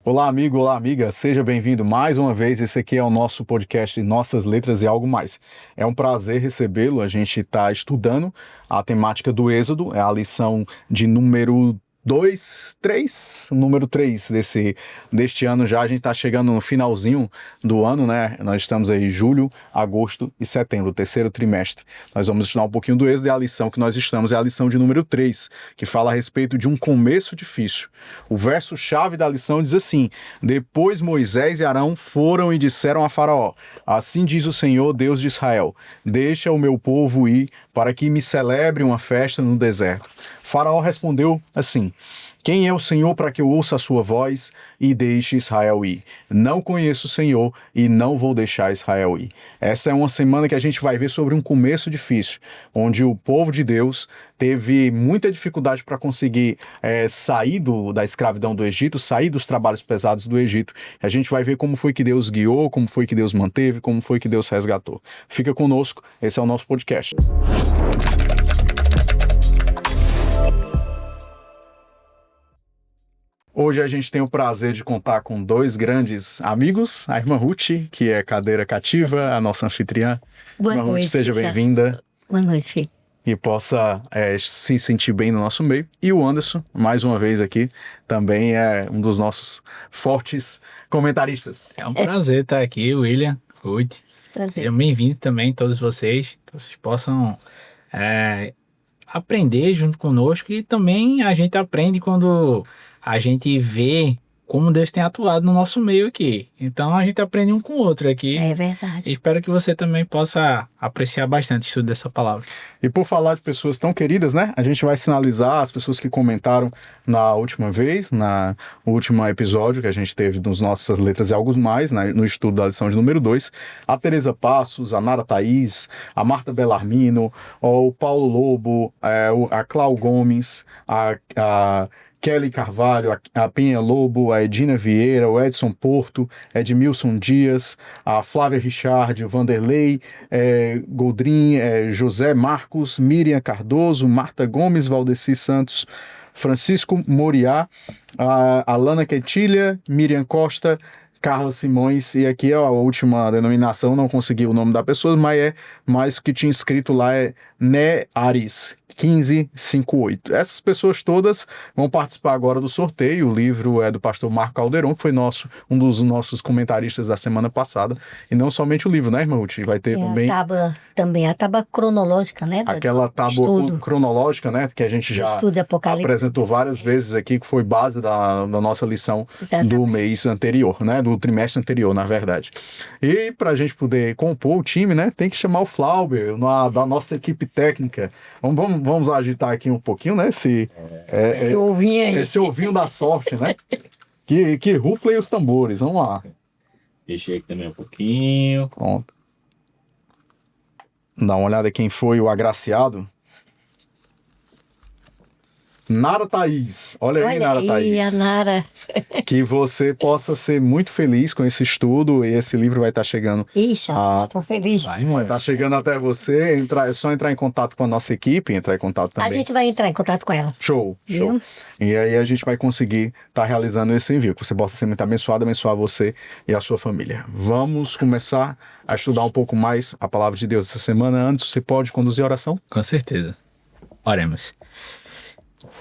Olá, amigo, olá, amiga, seja bem-vindo mais uma vez. Esse aqui é o nosso podcast Nossas Letras e Algo Mais. É um prazer recebê-lo. A gente está estudando a temática do Êxodo, é a lição de número 3 deste ano já. A gente está chegando no finalzinho do ano, né? Nós estamos aí em julho, agosto e setembro, o terceiro trimestre. Nós vamos estudar um pouquinho do Êxodo e a lição que nós estamos é a lição de número 3, que fala a respeito de um começo difícil. O verso-chave da lição diz assim: depois Moisés e Arão foram e disseram a Faraó: assim diz o Senhor, Deus de Israel, deixa o meu povo ir para que me celebre uma festa no deserto. Faraó respondeu assim: quem é o Senhor para que eu ouça a sua voz e deixe Israel ir? Não conheço o Senhor e não vou deixar Israel ir. Essa é uma semana que a gente vai ver sobre um começo difícil, onde o povo de Deus teve muita dificuldade para conseguir sair da escravidão do Egito, sair dos trabalhos pesados do Egito. A gente vai ver como foi que Deus guiou, como foi que Deus manteve, como foi que Deus resgatou. Fica conosco, esse é o nosso podcast. Hoje a gente tem o prazer de contar com dois grandes amigos, a irmã Ruth, que é cadeira cativa, a nossa anfitriã. Boa Irmã noite, Ruth, seja bem-vinda. Boa noite, filho. E possa se sentir bem no nosso meio. E o Anderson, mais uma vez aqui, também é um dos nossos fortes comentaristas. É um prazer estar aqui, William, Ruth. Prazer. Bem-vindo também, todos vocês, que vocês possam aprender junto conosco, e também a gente aprende quando a gente vê como Deus tem atuado no nosso meio aqui. Então a gente aprende um com o outro aqui. É verdade. E espero que você também possa apreciar bastante o estudo dessa palavra. E por falar de pessoas tão queridas, né? A gente vai sinalizar as pessoas que comentaram na última vez, no último episódio que a gente teve nos Nossas Letras e Algo Mais, no estudo da lição de número 2. A Tereza Passos, a Nara Thaís, a Marta Bellarmino, o Paulo Lobo, a Clau Gomes, a Kelly Carvalho, a Penha Lobo, a Edina Vieira, o Edson Porto, Edmilson Dias, a Flávia Richard, o Vanderlei, Goldrin, José Marcos, Miriam Cardoso, Marta Gomes, Valdeci Santos, Francisco Moriá, a Alana Quetilha, Miriam Costa, Carla Simões, e aqui a última denominação, não consegui o nome da pessoa, mas o que tinha escrito lá é Neares 1558. Essas pessoas todas vão participar agora do sorteio. O livro é do pastor Marco Calderon, que foi um dos nossos comentaristas da semana passada. E não somente o livro, né, irmã Ruth? Vai ter também a tábua cronológica, né? Aquela tábua cronológica, né? Que a gente já apresentou várias vezes aqui, que foi base da nossa lição. Exatamente. Do mês anterior, né? Do trimestre anterior, na verdade. E para a gente poder compor o time, né? Tem que chamar o Flauber, da nossa equipe técnica. Vamos agitar aqui um pouquinho, né? Esse ovinho da sorte, né? Que ruflem os tambores. Vamos lá. Deixei aqui também um pouquinho. Pronto. Dá uma olhada quem foi o agraciado. Nara Thaís. Olha aí, Nara Thaís. A Nara. Que você possa ser muito feliz com esse estudo, e esse livro vai estar chegando. Ixi, tô feliz. Vai estar chegando até você. É só entrar em contato com a nossa equipe, entrar em contato também. A gente vai entrar em contato com ela. Show. E aí a gente vai conseguir estar realizando esse envio, que você possa ser muito abençoado, abençoar você e a sua família. Vamos começar a estudar um pouco mais a palavra de Deus essa semana. Antes, você pode conduzir a oração? Com certeza. Oremos.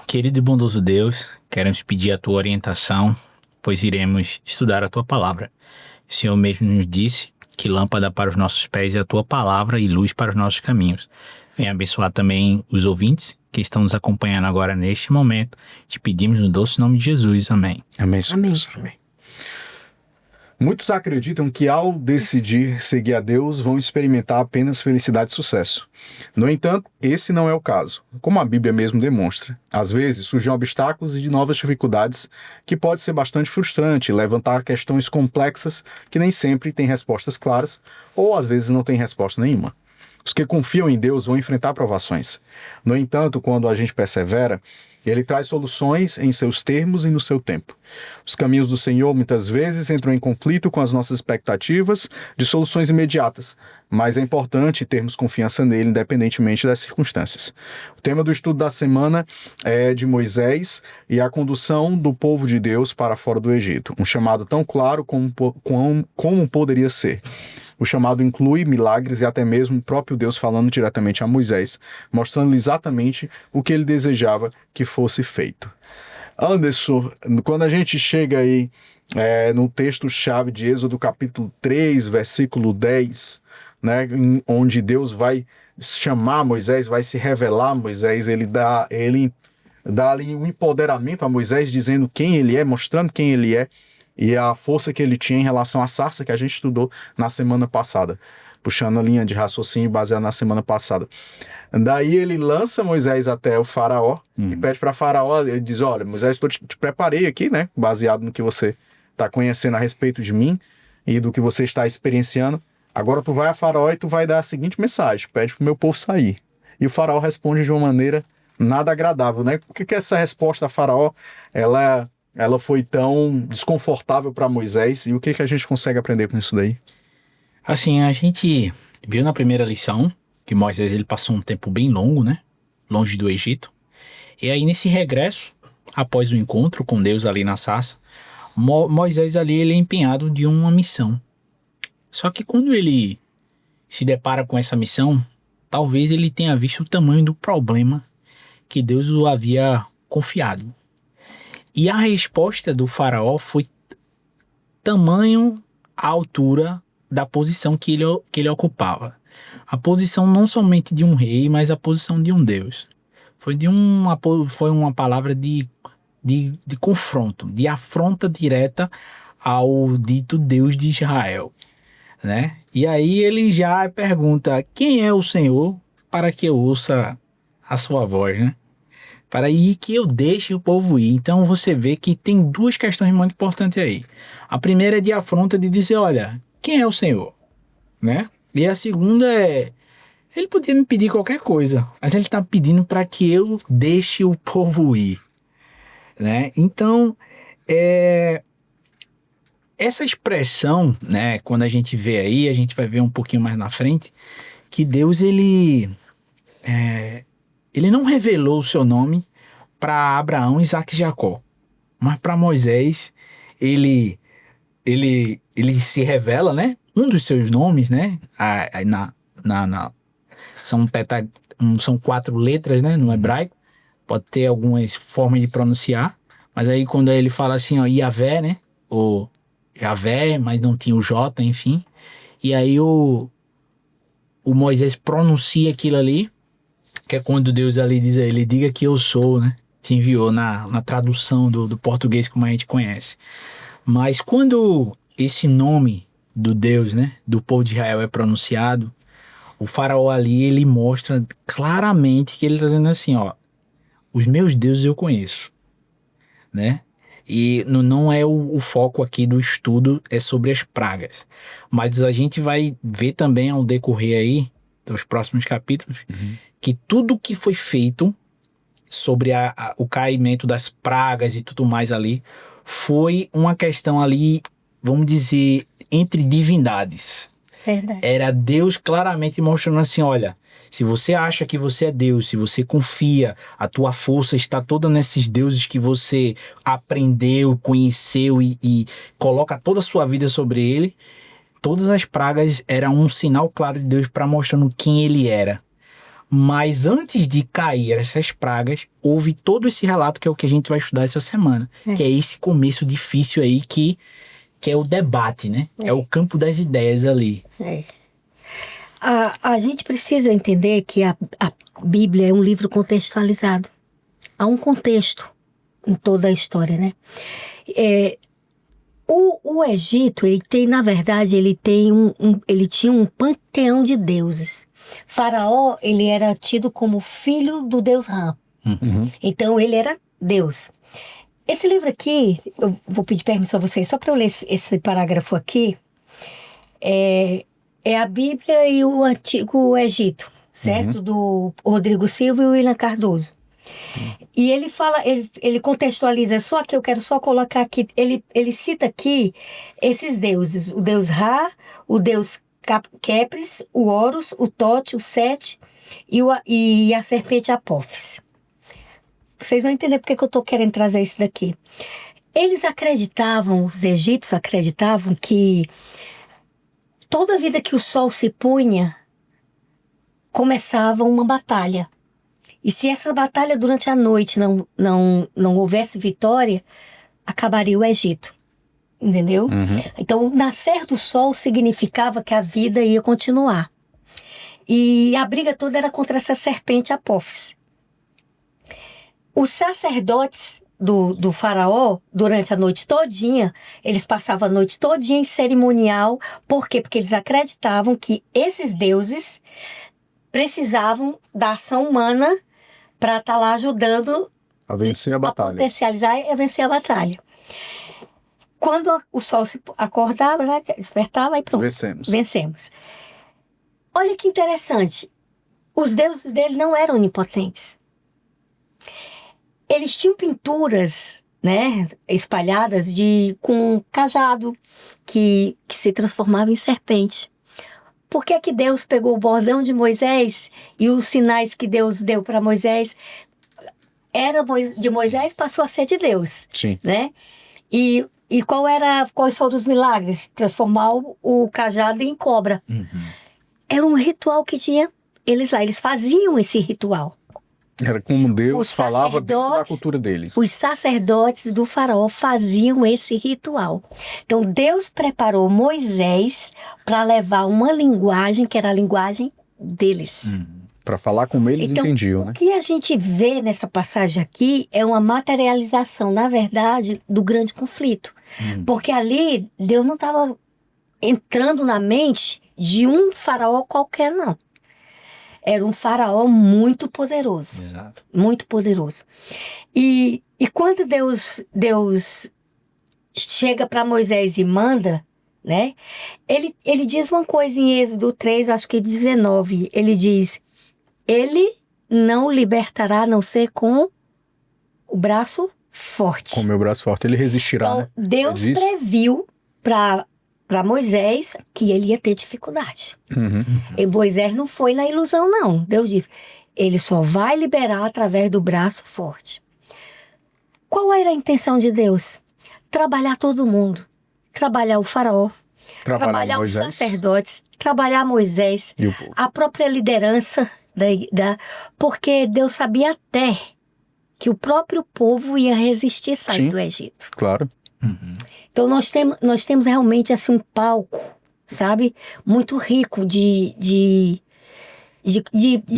Querido e bondoso Deus, queremos pedir a tua orientação, pois iremos estudar a tua palavra. O Senhor mesmo nos disse que lâmpada para os nossos pés é a tua palavra e luz para os nossos caminhos. Venha abençoar também os ouvintes que estão nos acompanhando agora neste momento. Te pedimos no doce nome de Jesus. Amém. Amém. Amém. Muitos acreditam que ao decidir seguir a Deus vão experimentar apenas felicidade e sucesso. No entanto, esse não é o caso, como a Bíblia mesmo demonstra. Às vezes surgem obstáculos e novas dificuldades que pode ser bastante frustrante, levantar questões complexas que nem sempre têm respostas claras ou às vezes não têm resposta nenhuma. Os que confiam em Deus vão enfrentar provações. No entanto, quando a gente persevera, Ele traz soluções em seus termos e no seu tempo. Os caminhos do Senhor muitas vezes entram em conflito com as nossas expectativas de soluções imediatas, mas é importante termos confiança nele, independentemente das circunstâncias. O tema do estudo da semana é de Moisés e a condução do povo de Deus para fora do Egito. Um chamado tão claro como poderia ser. O chamado inclui milagres e até mesmo o próprio Deus falando diretamente a Moisés, mostrando exatamente o que ele desejava que fosse feito. Anderson, quando a gente chega aí no texto-chave de Êxodo capítulo 3, versículo 10, né, onde Deus vai chamar Moisés, vai se revelar a Moisés, ele dá ali um empoderamento a Moisés, dizendo quem ele é, mostrando quem ele é, e a força que ele tinha em relação à sarça que a gente estudou na semana passada, puxando a linha de raciocínio baseada na semana passada. Daí ele lança Moisés até o faraó e pede para faraó, ele diz, olha, Moisés, te preparei aqui, né, baseado no que você está conhecendo a respeito de mim e do que você está experienciando. Agora tu vai a faraó e tu vai dar a seguinte mensagem, pede para o meu povo sair. E o faraó responde de uma maneira nada agradável, né? Por que essa resposta a faraó, ela foi tão desconfortável para Moisés, e o que a gente consegue aprender com isso daí? Assim, a gente viu na primeira lição que Moisés ele passou um tempo bem longo, né? Longe do Egito. E aí nesse regresso, após o encontro com Deus ali na sarça, Moisés ali ele é empenhado de uma missão. Só que quando ele se depara com essa missão, talvez ele tenha visto o tamanho do problema que Deus o havia confiado. E a resposta do faraó foi tamanho a altura da posição que ele ocupava. A posição não somente de um rei, mas a posição de um Deus. Foi uma palavra de confronto, de afronta direta ao dito Deus de Israel, né? E aí ele já pergunta, quem é o Senhor para que eu ouça a sua voz, né? Para ir que eu deixe o povo ir. Então você vê que tem duas questões muito importantes aí. A primeira é de afronta, de dizer, olha, quem é o Senhor? Né? E a segunda é, ele podia me pedir qualquer coisa, mas ele está pedindo para que eu deixe o povo ir. Né? Então, essa expressão, né, quando a gente vê aí, a gente vai ver um pouquinho mais na frente, que Deus, ele não revelou o seu nome para Abraão, Isaac e Jacó, mas para Moisés ele se revela, né? Um dos seus nomes, né? São 4 letras, né? No hebraico, pode ter algumas formas de pronunciar, mas aí quando ele fala assim, ó, Yavé, né? Ou Javé, mas não tinha o J, enfim. E aí o Moisés pronuncia aquilo ali, que é quando Deus ali diz a ele, diga que eu sou, né? Te enviou na tradução do português como a gente conhece. Mas quando esse nome do Deus, né? Do povo de Israel é pronunciado, o faraó ali, ele mostra claramente que ele está dizendo assim, ó, os meus deuses eu conheço, né? E não é o foco aqui do estudo, é sobre as pragas. Mas a gente vai ver também ao decorrer aí dos próximos capítulos, que tudo que foi feito sobre o caimento das pragas e tudo mais ali, foi uma questão ali, vamos dizer, entre divindades. Verdade. Era Deus claramente mostrando assim, olha, se você acha que você é Deus, se você confia, a tua força está toda nesses deuses que você aprendeu, conheceu e coloca toda a sua vida sobre ele, todas as pragas eram um sinal claro de Deus para mostrando quem ele era. Mas antes de cair essas pragas, houve todo esse relato que é o que a gente vai estudar essa semana, que é esse começo difícil aí que é o debate, né? É o campo das ideias ali. A gente precisa entender que a Bíblia é um livro contextualizado. Há um contexto em toda a história, né? O Egito, ele tem, na verdade, ele tinha um panteão de deuses. Faraó, ele era tido como filho do deus Ra. Então, ele era Deus. Esse livro aqui, eu vou pedir permissão a vocês, só para eu ler esse parágrafo aqui, é a Bíblia e o Antigo Egito, certo? Do Rodrigo Silva e o William Cardoso. E ele fala, ele contextualiza, só que eu quero só colocar aqui, ele cita aqui esses deuses, o deus Ra, o deus Kepris, o Horus, o Tote, o Sete e a serpente Apófis. Vocês vão entender porque que eu estou querendo trazer isso daqui. Eles acreditavam, os egípcios acreditavam que toda vida que o sol se punha, começava uma batalha. E se essa batalha durante a noite não houvesse vitória, acabaria o Egito. Entendeu? Então, o nascer do sol significava que a vida ia continuar. E a briga toda era contra essa serpente Apófis. Os sacerdotes do faraó, durante a noite todinha, eles passavam a noite todinha em cerimonial. Por quê? Porque eles acreditavam que esses deuses precisavam da ação humana para estar lá ajudando A vencer a a batalha. potencializar e a vencer a batalha. Quando o sol se acordava, né, despertava e pronto. Vencemos. Olha que interessante. Os deuses dele não eram onipotentes. Eles tinham pinturas, né, espalhadas com cajado que se transformava em serpente. Por que que Deus pegou o bordão de Moisés e os sinais que Deus deu para Moisés era de Moisés, passou a ser de Deus? Sim. Né? E quais foram os milagres? Transformar o cajado em cobra. Era um ritual que tinha eles lá. Eles faziam esse ritual. Era como Deus Os falava dentro da sacerdotes- cultura deles. Os sacerdotes do faraó faziam esse ritual. Então Deus preparou Moisés para levar uma linguagem que era a linguagem deles. Para falar como eles Então, entendiam, o né? que a gente vê nessa passagem aqui é uma materialização, na verdade, do grande conflito. Porque ali Deus não estava entrando na mente de um faraó qualquer, não. Era um faraó muito poderoso. Exato. Muito poderoso. E quando Deus chega para Moisés e manda, né? Ele diz uma coisa em Êxodo 3, acho que 19. Ele diz, ele não libertará a não ser com o braço forte. Com o meu braço forte, ele resistirá, Então, né? Deus Diz isso? previu para Moisés que ele ia ter dificuldade. E Moisés não foi na ilusão, não. Deus disse, ele só vai liberar através do braço forte. Qual era a intenção de Deus? Trabalhar todo mundo. Trabalhar o faraó, trabalhar os Moisés sacerdotes, trabalhar Moisés, e o povo. a própria liderança, porque Deus sabia até que o próprio povo ia resistir sair Sim. do Egito. Claro. Então nós temos realmente assim um palco, sabe? Muito rico de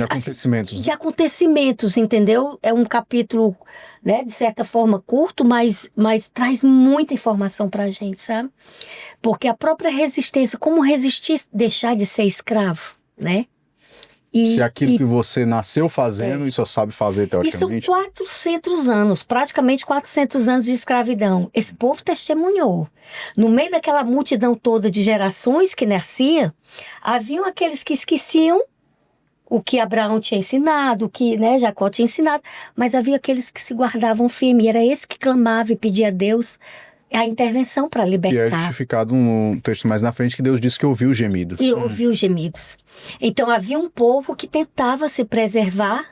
Acontecimentos. de acontecimentos, entendeu? É um capítulo, né, de certa forma curto, mas traz muita informação pra gente, sabe? Porque a própria resistência, como resistir, deixar de ser escravo, né? Se aquilo que você nasceu fazendo e só sabe fazer E são teoricamente. 400 anos, praticamente 400 anos de escravidão. Esse povo testemunhou. No meio daquela multidão toda de gerações que nascia, haviam aqueles que esqueciam o que Abraão tinha ensinado, o que, né, Jacó tinha ensinado, mas havia aqueles que se guardavam firme. E era esse que clamava e pedia a Deus a intervenção para Que é libertar. justificado no texto mais na frente, que Deus disse que ouviu os gemidos. E ouviu os gemidos. Então havia um povo que tentava se preservar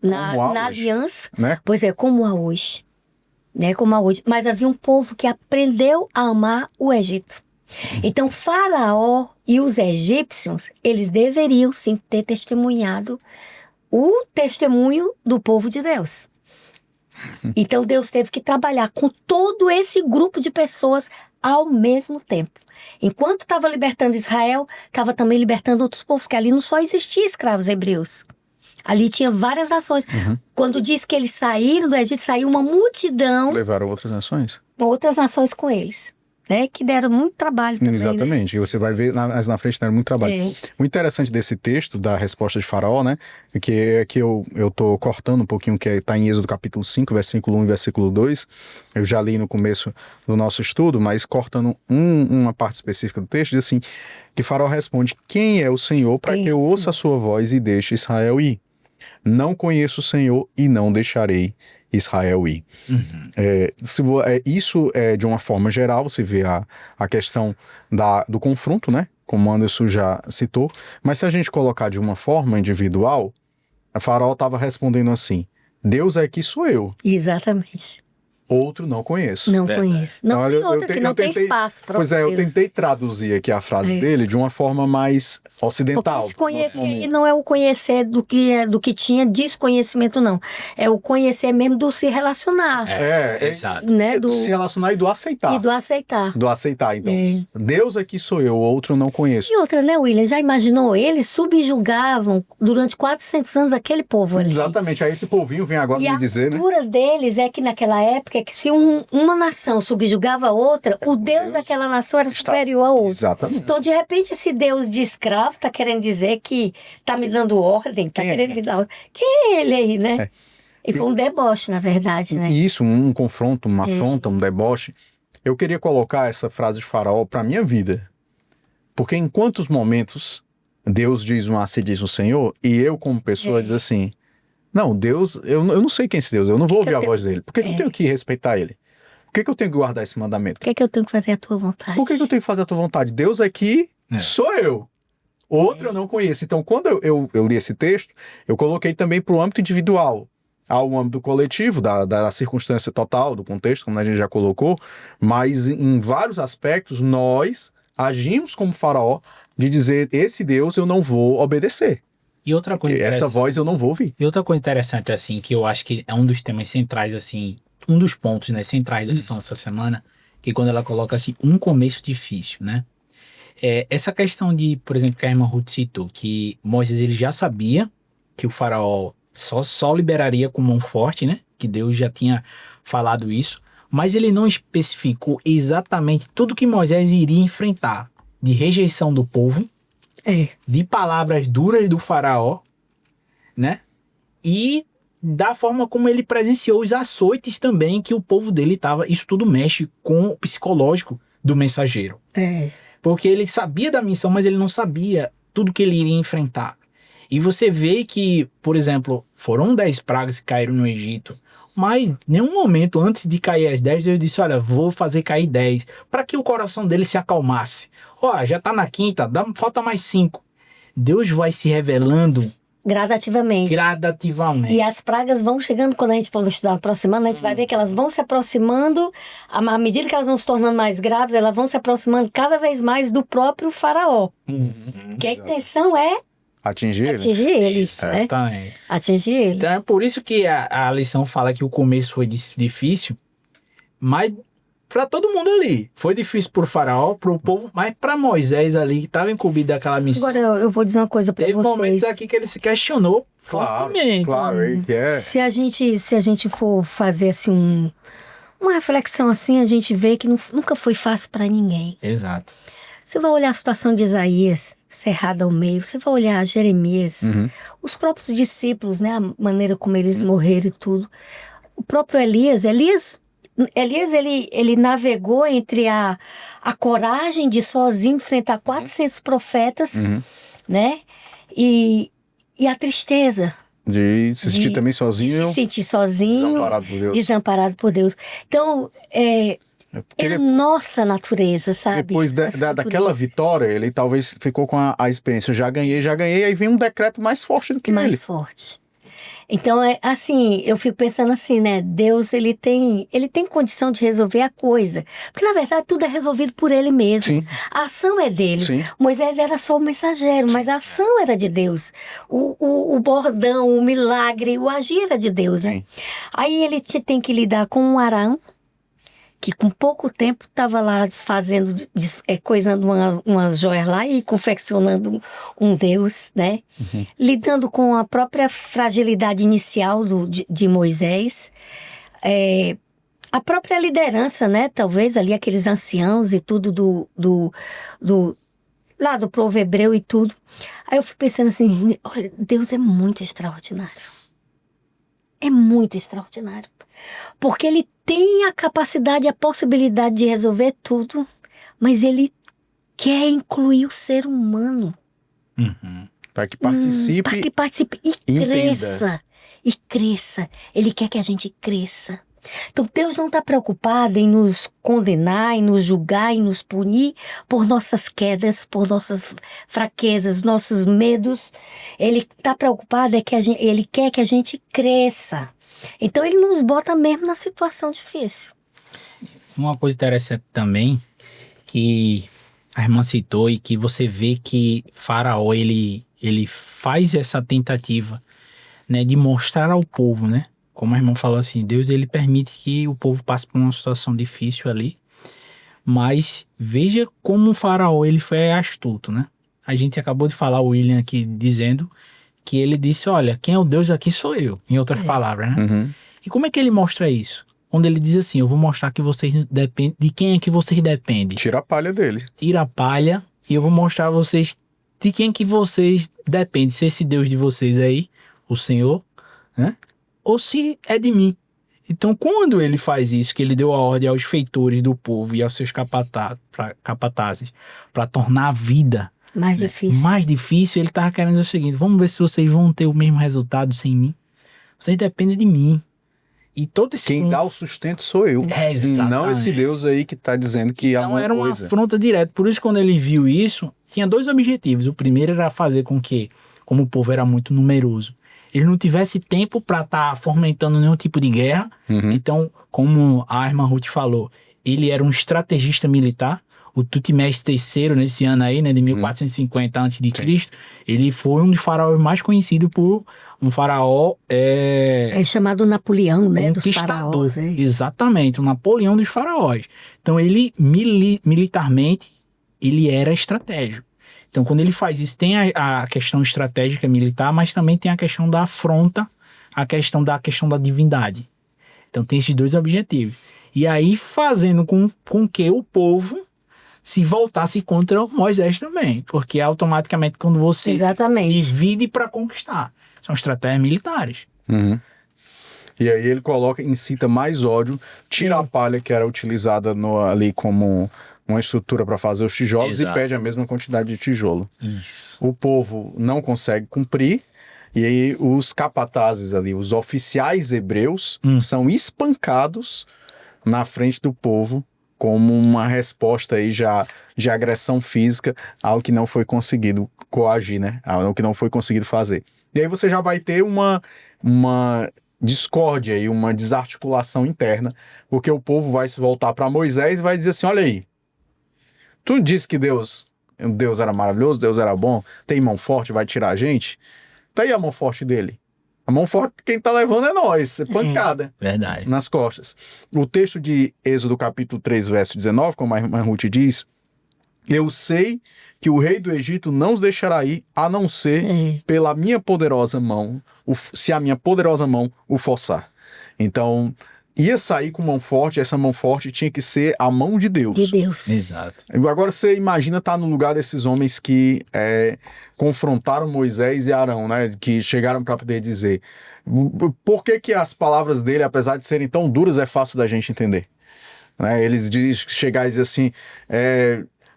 Como há na hoje. aliança. Né? Pois é, como há hoje. Né, como há hoje. Mas havia um povo que aprendeu a amar o Egito. Então, Faraó e os egípcios, eles deveriam sim ter testemunhado o testemunho do povo de Deus. Então, Deus teve que trabalhar com todo esse grupo de pessoas ao mesmo tempo. Enquanto estava libertando Israel, estava também libertando outros povos, que ali não só existia escravos hebreus. Ali tinha várias nações. Quando diz que eles saíram do Egito, saiu uma multidão, Levaram outras nações. outras nações com eles, né? Que deram muito trabalho também, Exatamente. E você vai ver mais na frente, deram muito trabalho. né? O interessante desse texto, da resposta de Faraó, né? Que eu tô cortando um pouquinho, que está em Êxodo capítulo 5, versículo 1 e versículo 2. Eu já li no começo do nosso estudo, mas cortando uma parte específica do texto, diz assim, que Faraó responde, quem é o Senhor para que eu ouça a sua voz e deixe Israel ir? não conheço o Senhor e não deixarei Israel ir. Isso é de uma forma geral, você vê a questão do confronto, né? Como o Anderson já citou, mas se a gente colocar de uma forma individual, a Faraó estava respondendo assim: Deus é que sou eu, Exatamente. outro não conheço. Não conheço. Não Então, tem outra que não tem espaço para Pois é, eu Deus. tentei traduzir aqui a frase dele de uma forma mais ocidental. Porque se conhecer aí não é o conhecer do que tinha desconhecimento, não. É o conhecer mesmo do se relacionar. Exato. Né? Do se relacionar e do aceitar. E do aceitar. Do aceitar, então. Deus é que sou eu, outro não conheço. E outra, né, William? Já imaginou? Eles subjugavam durante 400 anos aquele povo ali. Exatamente. Aí esse povinho vem agora me dizer, né? E a cultura deles é que naquela época, que se uma nação subjugava a outra, o Deus daquela nação era superior a outra. Exatamente. Então, de repente, esse Deus de escravo tá querendo dizer que tá me dando ordem, tá querendo me dar ordem. Quem é ele aí, né? E foi um deboche, na verdade, né? E isso, um confronto, uma afronta, um deboche. Eu queria colocar essa frase de Faraó para minha vida. Porque em quantos momentos Deus diz assim diz o Senhor, e eu como pessoa diz assim, não, Deus, eu não sei quem é esse Deus, eu não vou ouvir a voz dele. Por que eu tenho que respeitar ele? Por que eu tenho que guardar esse mandamento? Por que eu tenho que fazer a tua vontade? Por que eu tenho que fazer a tua vontade? Deus aqui sou eu. Outro eu não conheço. Então, quando eu li esse texto, eu coloquei também para o âmbito individual. Há o âmbito coletivo, da circunstância total, do contexto, como a gente já colocou, mas em vários aspectos nós agimos como Faraó de dizer, esse Deus eu não vou obedecer. E outra coisa essa voz eu não vou ouvir. E outra coisa interessante, assim, que eu acho que é um dos temas centrais, assim, um dos pontos, né, centrais da lição dessa semana, que quando ela coloca, assim, um começo difícil, né? Essa questão de, por exemplo, que a irmã Ruth citou, que Moisés ele já sabia que o faraó só liberaria com mão forte, né? Que Deus já tinha falado isso, mas ele não especificou exatamente tudo que Moisés iria enfrentar, de rejeição do povo, de palavras duras do faraó, né? E da forma como ele presenciou os açoites também que o povo dele estava. Isso tudo mexe com o psicológico do mensageiro. Porque ele sabia da missão, mas ele não sabia tudo que ele iria enfrentar. E você vê que, por exemplo, foram 10 pragas que caíram no Egito, mas em nenhum momento antes de cair as 10, Deus disse, olha, vou fazer cair 10, para que o coração dele se acalmasse. Ó, já está na quinta, falta mais 5. Deus vai se revelando gradativamente. E as pragas vão chegando, quando a gente for estudar aproximando, a gente vai ver que elas vão se aproximando, à medida que elas vão se tornando mais graves, elas vão se aproximando cada vez mais do próprio faraó. Que a intenção é atingir eles, né? Atingir ele. Então é por isso que a lição fala que o começo foi difícil, mas para todo mundo ali. Foi difícil pro faraó, pro povo, mas para Moisés ali, que estava incumbido daquela missão. Agora eu vou dizer uma coisa para vocês. Teve momentos aqui que ele se questionou fortemente. Claro, Se a gente for fazer assim uma reflexão assim, a gente vê que nunca foi fácil para ninguém. Exato. Você vai olhar a situação de Isaías, cerrada ao meio, você vai olhar Jeremias, os próprios discípulos, né, a maneira como eles morreram e tudo. O próprio Elias, ele navegou entre a coragem de sozinho enfrentar 400 profetas, né? E a tristeza. De se sentir também sozinho. Se sentir sozinho. Desamparado por Deus. Então, é a nossa natureza, sabe? Depois daquela vitória, ele talvez ficou com a experiência. Eu já ganhei, aí vem um decreto mais forte do que ele. Mais forte. Então, assim, eu fico pensando assim, né? Deus, ele tem condição de resolver a coisa. Porque, na verdade, tudo é resolvido por ele mesmo. Sim. A ação é dele. Sim. Moisés era só o mensageiro, mas a ação era de Deus. O bordão, o milagre, o agir era de Deus, né? Aí ele tem que lidar com um Arão, que com pouco tempo estava lá coisando umas joias lá e confeccionando um Deus, né? Lidando com a própria fragilidade inicial de Moisés. A própria liderança, né? Talvez ali aqueles anciãos e tudo lá do povo hebreu e tudo. Aí eu fui pensando assim, olha, Deus é muito extraordinário. É muito extraordinário. Porque ele tem a capacidade, a possibilidade de resolver tudo, mas ele quer incluir o ser humano. Para que participe. Para que participe e entenda. cresça. E cresça. Ele quer que a gente cresça. Então Deus não está preocupado em nos condenar, em nos julgar, em nos punir por nossas quedas, por nossas fraquezas, nossos medos. Ele está preocupado ele quer que a gente cresça. Então ele nos bota mesmo na situação difícil. Uma coisa interessante também, que a irmã citou e que você vê que Faraó, ele faz essa tentativa, né, de mostrar ao povo, né? Como a irmã falou assim, Deus ele permite que o povo passe por uma situação difícil ali, mas veja como o Faraó ele foi astuto, né? A gente acabou de falar, o William aqui dizendo que ele disse, olha, quem é o Deus aqui sou eu, em outras palavras, né? Uhum. E como é que ele mostra isso? Quando ele diz assim, eu vou mostrar que vocês dependem, de quem é que vocês dependem? Tira a palha dele. Tira a palha e eu vou mostrar a vocês de quem que vocês dependem, se esse Deus de vocês aí, o Senhor, né? Ou se é de mim. Então, quando ele faz isso, que ele deu a ordem aos feitores do povo e aos seus capatazes para tornar a vida Mais difícil. mais difícil, ele estava querendo dizer o seguinte, vamos ver se vocês vão ter o mesmo resultado sem mim. Vocês dependem de mim. E todo esse Quem dá o sustento sou eu. É, exatamente. Não esse Deus aí que tá dizendo que há Então uma era uma coisa. afronta direta. Por isso, quando ele viu isso, tinha dois objetivos. O primeiro era fazer com que, como o povo era muito numeroso, ele não tivesse tempo para estar fomentando nenhum tipo de guerra. Uhum. Então, como a irmã Ruth falou, ele era um estrategista militar. O Tutmés III, nesse ano aí, né, de 1450 a.C., ele foi um dos faraós mais conhecidos por um faraó É chamado Napoleão, né? Dos conquistador. faraós. É. Exatamente, o Napoleão dos faraós. Então, ele, militarmente, ele era estratégico. Então, quando ele faz isso, tem a questão estratégica militar, mas também tem a questão da afronta, a questão da divindade. Então, tem esses dois objetivos. E aí, fazendo com que o povo se voltasse contra Moisés também. Porque automaticamente, quando você Exatamente. divide para conquistar, são estratégias militares. Uhum. E aí ele incita mais ódio, tira a palha que era utilizada ali como uma estrutura para fazer os tijolos. Exato. E pede a mesma quantidade de tijolo. Isso. O povo não consegue cumprir, e aí os capatazes ali, os oficiais hebreus, são espancados na frente do povo como uma resposta aí já de agressão física ao que não foi conseguido coagir, né? Ao que não foi conseguido fazer. E aí você já vai ter uma discórdia e uma desarticulação interna, porque o povo vai se voltar para Moisés e vai dizer assim, olha aí, tu disse que Deus era maravilhoso, Deus era bom, tem mão forte, vai tirar a gente? Tá aí a mão forte dele. A mão forte, quem tá levando é nós, é pancada. Verdade. Nas costas. O texto de Êxodo capítulo 3, verso 19, como a irmã Ruth diz, eu sei que o rei do Egito não os deixará ir, a não ser pela minha poderosa mão, se a minha poderosa mão o forçar. Então, ia sair com mão forte, essa mão forte tinha que ser a mão de Deus. De Deus. Exato. Agora você imagina estar no lugar desses homens que confrontaram Moisés e Arão, né? Que chegaram para poder dizer por que as palavras dele, apesar de serem tão duras, é fácil da gente entender. Né? Eles chegar e dizer assim,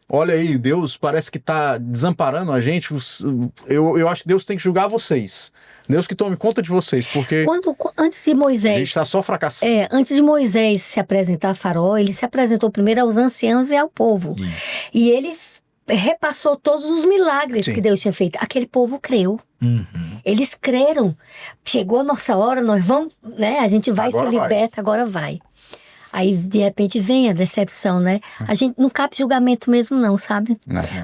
olha aí, Deus parece que está desamparando a gente, eu acho que Deus tem que julgar vocês. Deus que tome conta de vocês, porque Antes de Moisés... a gente está só fracassando. Antes de Moisés se apresentar a Faraó, ele se apresentou primeiro aos anciãos e ao povo. E ele repassou todos os milagres que Deus tinha feito. Aquele povo creu. Eles creram. Chegou a nossa hora, nós vamos, né? A gente vai Agora ser liberta, agora vai. Aí, de repente, vem a decepção, né? A gente não cabe julgamento mesmo não, sabe?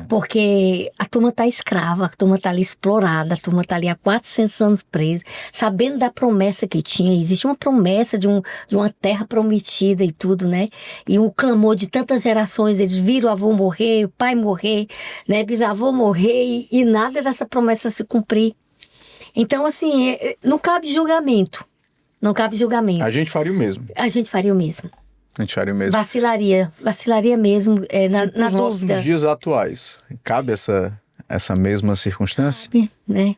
Porque a turma tá escrava, a turma tá ali explorada, a turma tá ali há 400 anos presa, sabendo da promessa que tinha. Existe uma promessa de uma terra prometida e tudo, né? E um clamor de tantas gerações, eles viram o avô morrer, o pai morrer, né? Bisavô morrer e nada dessa promessa se cumprir. Então, assim, não cabe julgamento. Não cabe julgamento. A gente faria o mesmo. A gente faria o mesmo. A gente faria o mesmo. Vacilaria mesmo, na Nos dúvida. nossos dias atuais, cabe essa mesma circunstância? Né?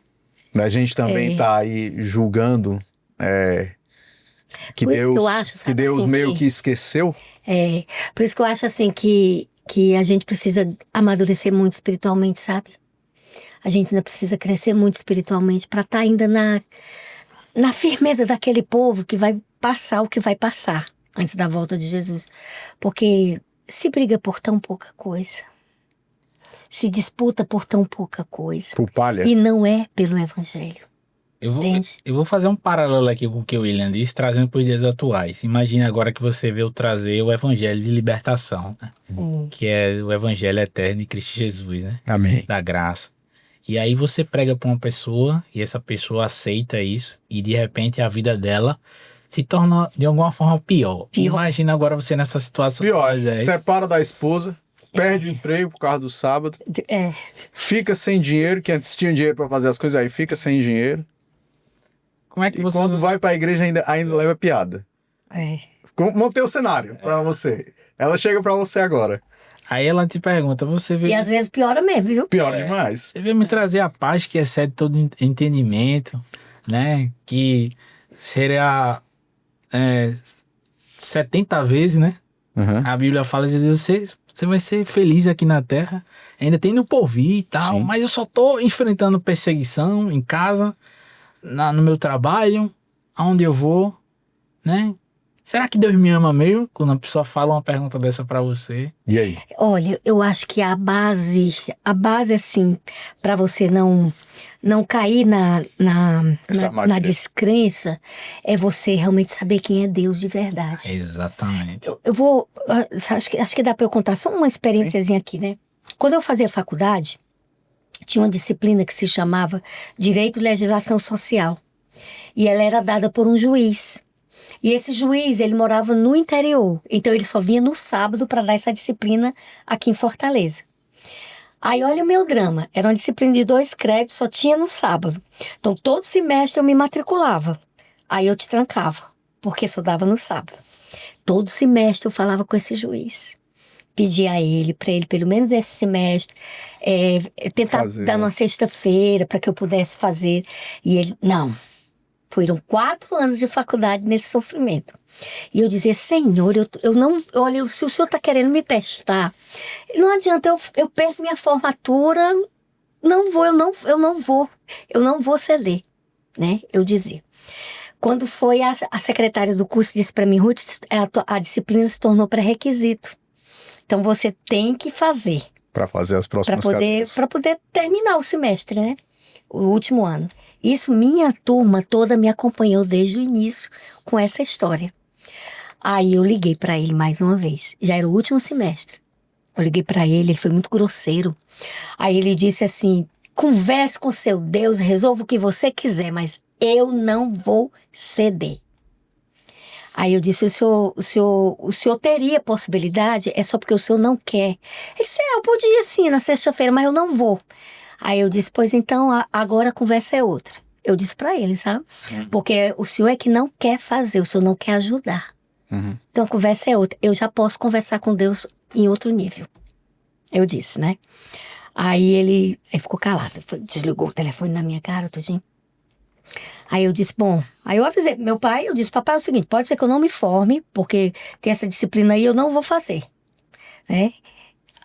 A gente também tá aí julgando que Por isso Deus, que eu acho, que sabe, Deus assim, meio que esqueceu. Por isso que eu acho assim que a gente precisa amadurecer muito espiritualmente, sabe? A gente ainda precisa crescer muito espiritualmente para estar ainda na firmeza daquele povo que vai passar o que vai passar antes da volta de Jesus. Porque se briga por tão pouca coisa, se disputa por tão pouca coisa, Por palha. e não é pelo evangelho. Entende? Eu vou fazer um paralelo aqui com o que o William disse, trazendo para os dias atuais. Imagina agora que você veio trazer o evangelho de libertação, né? Que é o evangelho eterno de Cristo Jesus, né? Amém. Da graça. E aí você prega para uma pessoa e essa pessoa aceita isso e de repente a vida dela se torna de alguma forma pior. Imagina agora você nessa situação. Pior, Moisés. separa da esposa, perde o emprego por causa do sábado, fica sem dinheiro, que antes tinha dinheiro para fazer as coisas, aí fica sem dinheiro. Como é que E você... quando vai pra igreja ainda leva piada. Montei o cenário pra você. Ela chega pra você agora. Aí ela te pergunta, você E veio... às vezes piora mesmo, viu? Pior demais. Você veio me trazer a paz que excede todo entendimento, né? Que seria 70 vezes, né? Uhum. A Bíblia fala de Jesus, você vai ser feliz aqui na terra, ainda tem no porvir e tal, Sim. mas eu só tô enfrentando perseguição em casa, no meu trabalho, aonde eu vou, né? Será que Deus me ama mesmo? Quando a pessoa fala uma pergunta dessa pra você. E aí? Olha, eu acho que a base assim, para você não cair na descrença, é você realmente saber quem é Deus de verdade. Exatamente. Eu vou, acho que dá para eu contar só uma experiênciazinha aqui, né? Quando eu fazia faculdade, tinha uma disciplina que se chamava Direito e Legislação Social. E ela era dada por um juiz. E esse juiz, ele morava no interior. Então, ele só vinha no sábado para dar essa disciplina aqui em Fortaleza. Aí, olha o meu drama. Era uma disciplina de 2 créditos, só tinha no sábado. Então, todo semestre eu me matriculava. Aí, eu te trancava, porque só dava no sábado. Todo semestre eu falava com esse juiz. Pedia a ele, para ele, pelo menos esse semestre, tentar dar numa sexta-feira para que eu pudesse fazer. E ele, não. Foram 4 anos de faculdade nesse sofrimento. E eu dizia, Senhor, eu não... Olha, se o Senhor está querendo me testar, não adianta, eu perco minha formatura, eu não vou ceder, né? Eu dizia. Quando foi a secretária do curso, disse para mim, Ruth, a disciplina se tornou pré-requisito. Então, você tem que fazer. Para fazer as próximas cadeiras. Para poder terminar o semestre, né? O último ano. Isso, minha turma toda me acompanhou desde o início com essa história. Aí eu liguei para ele mais uma vez. Já era o último semestre. Eu liguei para ele foi muito grosseiro. Aí ele disse assim, converse com seu Deus, resolva o que você quiser, mas eu não vou ceder. Aí eu disse, o senhor teria possibilidade? É só porque o senhor não quer. Ele disse, eu podia sim na sexta-feira, mas eu não vou. Aí eu disse, pois então, agora a conversa é outra. Eu disse pra ele, sabe? Porque o senhor é que não quer fazer, o senhor não quer ajudar. Uhum. Então a conversa é outra. Eu já posso conversar com Deus em outro nível. Eu disse, né? Aí ele ficou calado, desligou o telefone na minha cara, tudinho. Aí eu disse, bom, aí eu avisei meu pai, eu disse, papai, é o seguinte, pode ser que eu não me forme, porque tem essa disciplina aí, eu não vou fazer, né?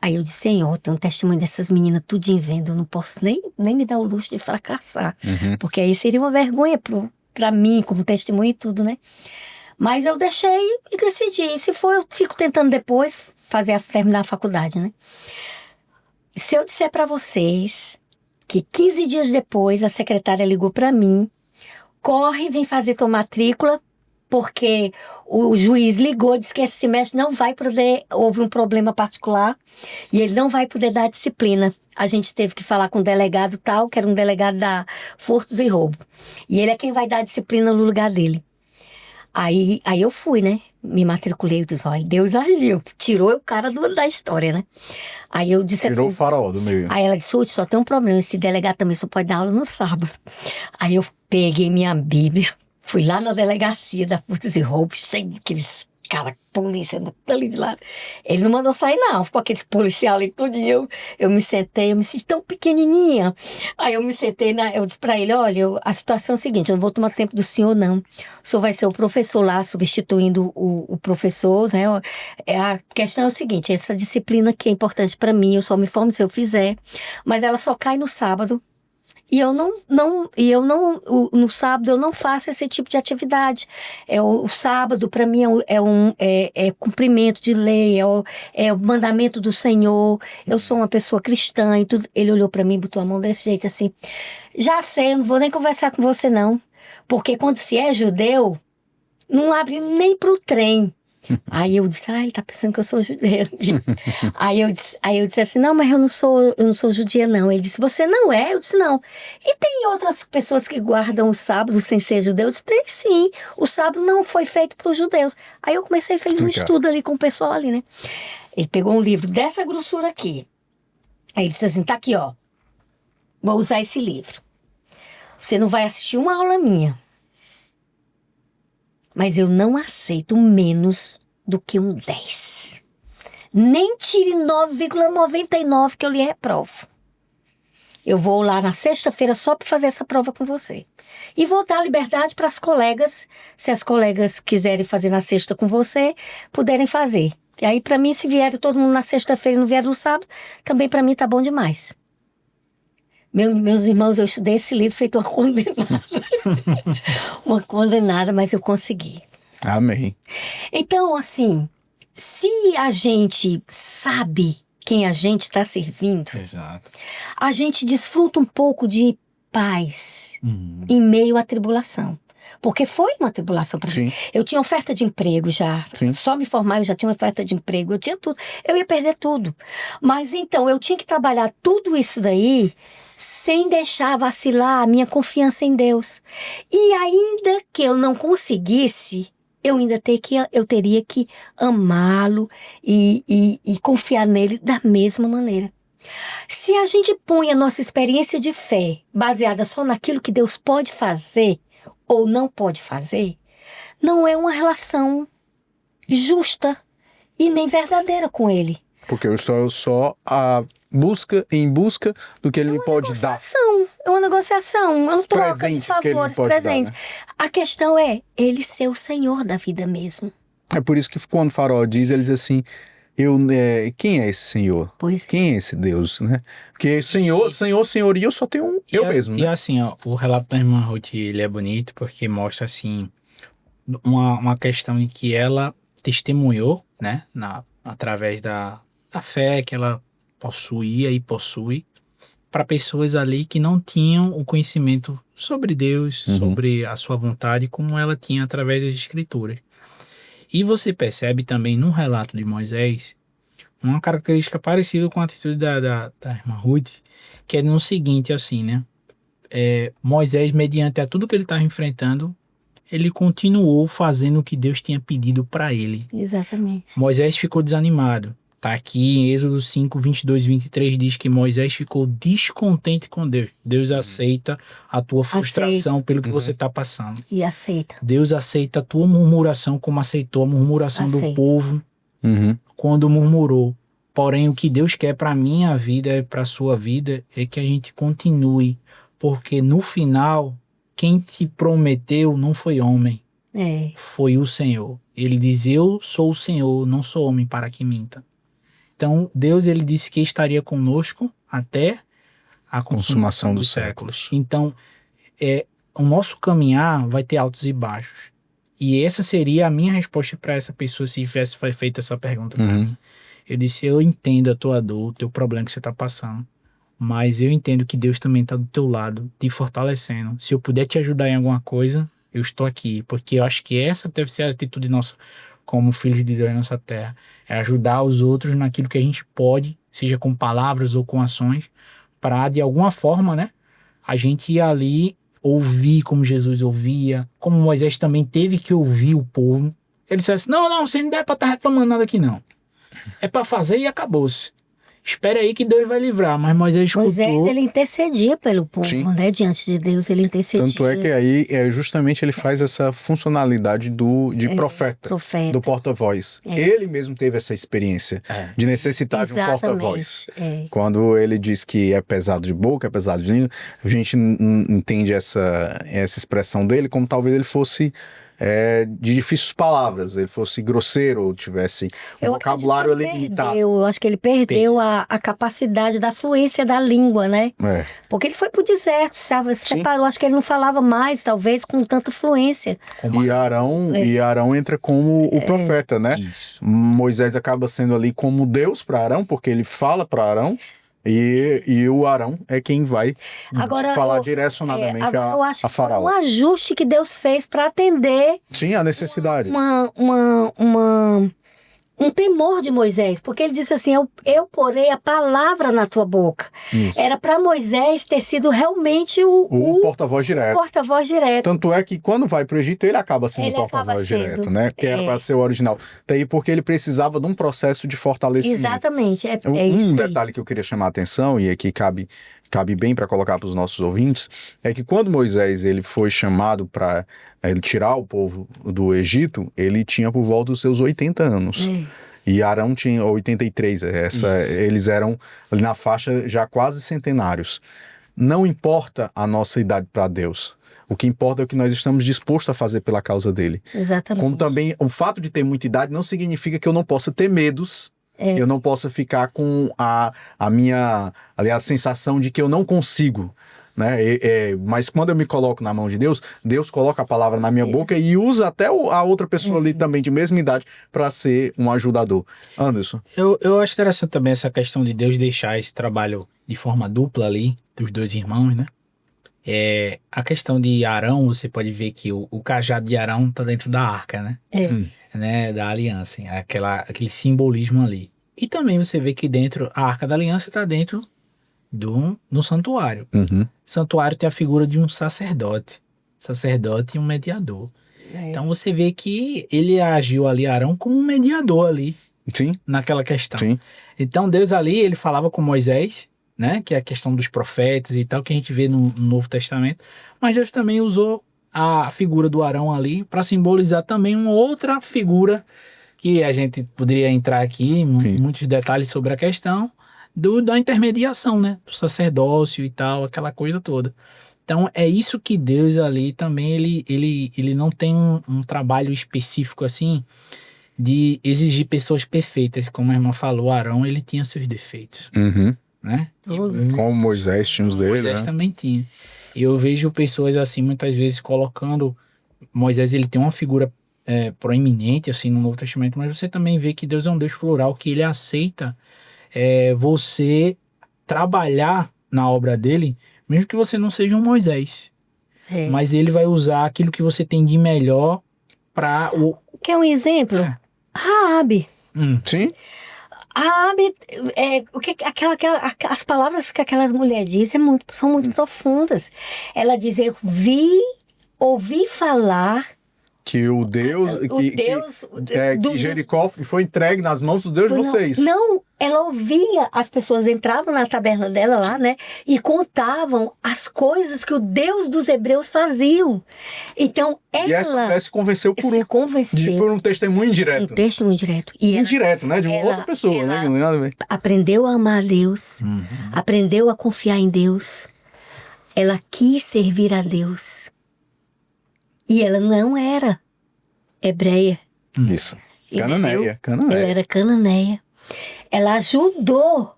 Aí eu disse, Senhor, tem um testemunho dessas meninas tudinho vendo, eu não posso nem me dar o luxo de fracassar, porque aí seria uma vergonha pra mim, como testemunho e tudo, né? Mas eu deixei e decidi, se for, eu fico tentando depois terminar a faculdade, né? Se eu disser pra vocês que 15 dias depois a secretária ligou pra mim, corre, vem fazer tua matrícula, porque o juiz ligou, disse que esse semestre não vai poder, houve um problema particular, e ele não vai poder dar disciplina. A gente teve que falar com o delegado tal, que era um delegado da furtos e roubo. E ele é quem vai dar disciplina no lugar dele. Aí eu fui, né? Me matriculei, eu disse, olha, Deus agiu, tirou o cara da história, né? Aí eu disse Tirou assim... o faraó do meio. Aí ela disse, Ruth, só tem um problema, esse delegado também só pode dar aula no sábado. Aí eu peguei minha Bíblia, fui lá na delegacia da Furtos e Roubos, cheio daqueles cara, polícia, ali de lado. Ele não mandou sair, não. Ficou aqueles policiais ali, tudinho. Eu me sentei, eu me senti tão pequenininha. Aí eu me sentei, eu disse pra ele, olha, a situação é o seguinte, eu não vou tomar tempo do senhor, não. O senhor vai ser o professor lá, substituindo o professor, né? A questão é o seguinte, essa disciplina que é importante pra mim, eu só me formo se eu fizer, mas ela só cai no sábado. E eu não, no sábado eu não faço esse tipo de atividade. O sábado, para mim, é cumprimento de lei, é o mandamento do Senhor. Eu sou uma pessoa cristã e tudo. Ele olhou para mim, botou a mão desse jeito assim. Já sei, eu não vou nem conversar com você, não. Porque quando se é judeu, não abre nem pro trem. Aí eu disse, ele tá pensando que eu sou judeia. aí eu disse assim, não, mas eu não sou judia, não. Ele disse, você não é? Eu disse, não. E tem outras pessoas que guardam o sábado sem ser judeu? Eu disse, tem sim. O sábado não foi feito para os judeus. Aí eu comecei a fazer um estudo ali com o pessoal ali, né? Ele pegou um livro dessa grossura aqui. Aí ele disse assim, tá aqui, ó. Vou usar esse livro. Você não vai assistir uma aula minha. Mas eu não aceito menos do que um 10. Nem tire 9,99 que eu lhe reprovo. Eu vou lá na sexta-feira só para fazer essa prova com você. E vou dar liberdade para as colegas, se as colegas quiserem fazer na sexta com você, puderem fazer. E aí, para mim, se vierem todo mundo na sexta-feira e não vieram no sábado, também para mim tá bom demais. Meus irmãos, eu estudei esse livro feito uma condenada. Uma condenada, mas eu consegui. Amém. Então, assim, se a gente sabe quem a gente está servindo, Exato. a gente desfruta um pouco de paz em meio à tribulação. Porque foi uma tribulação para mim. Eu tinha oferta de emprego já. Sim. Só me formar, eu já tinha oferta de emprego. Eu tinha tudo. Eu ia perder tudo. Mas então, eu tinha que trabalhar tudo isso daí sem deixar vacilar a minha confiança em Deus. E ainda que eu não conseguisse, eu teria que amá-lo e confiar nele da mesma maneira. Se a gente põe a nossa experiência de fé baseada só naquilo que Deus pode fazer ou não pode fazer, não é uma relação justa e nem verdadeira com Ele. Porque eu estou só em busca do que ele pode dar. É uma negociação, é uma troca de favores, presentes. Dar, né? A questão é Ele ser o Senhor da vida mesmo. É por isso que quando o Faraó diz, ele diz assim, quem é esse Senhor? Pois é. Quem é esse Deus, né? Porque Senhor, e eu só tenho eu mesmo, né? E assim, ó, o relato da irmã Ruth, ele é bonito porque mostra, assim, uma questão em que ela testemunhou, né, através da fé que ela possuía e possui, para pessoas ali que não tinham o conhecimento sobre Deus, sobre a sua vontade, como ela tinha através das Escrituras. E você percebe também no relato de Moisés uma característica parecida com a atitude da irmã Ruth, que é no seguinte, assim, né? Moisés, mediante a tudo que ele estava enfrentando, ele continuou fazendo o que Deus tinha pedido para ele. Exatamente. Moisés ficou desanimado. Tá aqui em Êxodo 5, 22 e 23, diz que Moisés ficou descontente com Deus. Deus aceita a tua frustração pelo que você está passando. E aceita. Deus aceita a tua murmuração como aceitou a murmuração do povo quando murmurou. Porém, o que Deus quer para a minha vida e para a sua vida é que a gente continue. Porque no final, quem te prometeu não foi homem. Foi o Senhor. Ele diz, eu sou o Senhor, não sou homem para que minta. Então, Deus, ele disse que estaria conosco até a consumação dos séculos. Então, o nosso caminhar vai ter altos e baixos. E essa seria a minha resposta para essa pessoa se tivesse feito essa pergunta para mim. Eu disse, eu entendo a tua dor, o teu problema que você está passando, mas eu entendo que Deus também está do teu lado, te fortalecendo. Se eu puder te ajudar em alguma coisa, eu estou aqui, porque eu acho que essa deve ser a atitude nossa como filhos de Deus nessa terra, é ajudar os outros naquilo que a gente pode, seja com palavras ou com ações, para de alguma forma, né, a gente ir ali ouvir como Jesus ouvia, como Moisés também teve que ouvir o povo. Ele disse assim, não, você não deve para estar reclamando nada aqui não, é para fazer e acabou-se. espere aí que Deus vai livrar. Mas Moisés escutou. Moisés, ele intercedia pelo povo, Sim. né? Diante de Deus, ele intercedia. Tanto é que aí justamente ele faz essa funcionalidade de profeta, Profeta. do porta-voz. É. Ele mesmo teve essa experiência de necessitar de um porta-voz. Quando ele diz que é pesado de boca, é pesado de língua, a gente entende essa expressão dele como talvez ele fosse de difíceis palavras, ele fosse grosseiro ou tivesse um vocabulário limitado. Eu acho que ele perdeu a capacidade da fluência da língua, né? Porque ele foi pro deserto, sabe? Separou, acho que ele não falava mais, talvez, com tanta fluência. E Arão entra como o profeta, né? Isso. Moisés acaba sendo ali como Deus para Arão, porque ele fala para Arão. E o Arão é quem vai falar direcionadamente a Faraó. Um ajuste que Deus fez para atender. Sim, a necessidade. Um temor de Moisés, porque ele disse assim, eu porei a palavra na tua boca. Isso. Era para Moisés ter sido realmente o porta-voz direto. Porta-voz direto. Tanto é que quando vai para o Egito, ele acaba sendo o porta-voz direto, né? Que era para ser o original. Daí porque ele precisava de um processo de fortalecimento. Exatamente, é um isso. detalhe que eu queria chamar a atenção, e aqui cabe bem para colocar para os nossos ouvintes, é que quando Moisés ele foi chamado para ele tirar o povo do Egito, ele tinha por volta dos seus 80 anos. E Arão tinha 83, eles eram ali na faixa já quase centenários. Não importa a nossa idade para Deus. O que importa é o que nós estamos dispostos a fazer pela causa dele. Exatamente. Como também o fato de ter muita idade não significa que eu não possa ter medos, eu não possa ficar com a minha, aliás, a sensação de que eu não consigo, né? Mas quando eu me coloco na mão de Deus, Deus coloca a palavra na minha boca e usa até a outra pessoa ali também de mesma idade para ser um ajudador. Anderson. Eu acho interessante também essa questão de Deus deixar esse trabalho de forma dupla ali, dos dois irmãos, né? A questão de Arão, você pode ver que o cajado de Arão está dentro da arca, né? Né, da aliança, aquele simbolismo ali. E também você vê que dentro, a Arca da Aliança está dentro do santuário. O santuário tem a figura de um sacerdote e um mediador. Então você vê que ele agiu ali, Arão, como um mediador ali. Sim. Naquela questão. Sim. Então Deus ali, ele falava com Moisés, né, que é a questão dos profetas e tal, que a gente vê no Novo Testamento, mas Deus também usou a figura do Arão ali para simbolizar também uma outra figura que a gente poderia entrar aqui em muitos detalhes sobre a questão da intermediação, né? Do sacerdócio e tal, aquela coisa toda. Então é isso que Deus ali também, ele não tem um trabalho específico assim de exigir pessoas perfeitas. Como a irmã falou, Arão, ele tinha seus defeitos. Né? Como Moisés tinha os dele, Moisés também tinha. E eu vejo pessoas assim, muitas vezes colocando... Moisés, ele tem uma figura proeminente, assim, no Novo Testamento, mas você também vê que Deus é um Deus plural, que ele aceita você trabalhar na obra dele, mesmo que você não seja um Moisés. Mas ele vai usar aquilo que você tem de melhor para Quer um exemplo? Raabe. Sim. Raabe, as palavras que aquela mulher diz são muito profundas. Ela diz, ouvi falar que o Deus, que Jericó foi entregue nas mãos dos deuses de vocês. Não, ela ouvia, as pessoas entravam na taberna dela lá, né, e contavam as coisas que o Deus dos hebreus faziam. Então, ela... E essa mulher se convenceu por um testemunho indireto. Um testemunho direto. Indireto, né, de uma outra pessoa, né, que não tem nada a ver. Aprendeu a amar a Deus, aprendeu a confiar em Deus, ela quis servir a Deus. E ela não era hebreia. Isso. Cananeia. Ela era cananeia. Ela ajudou,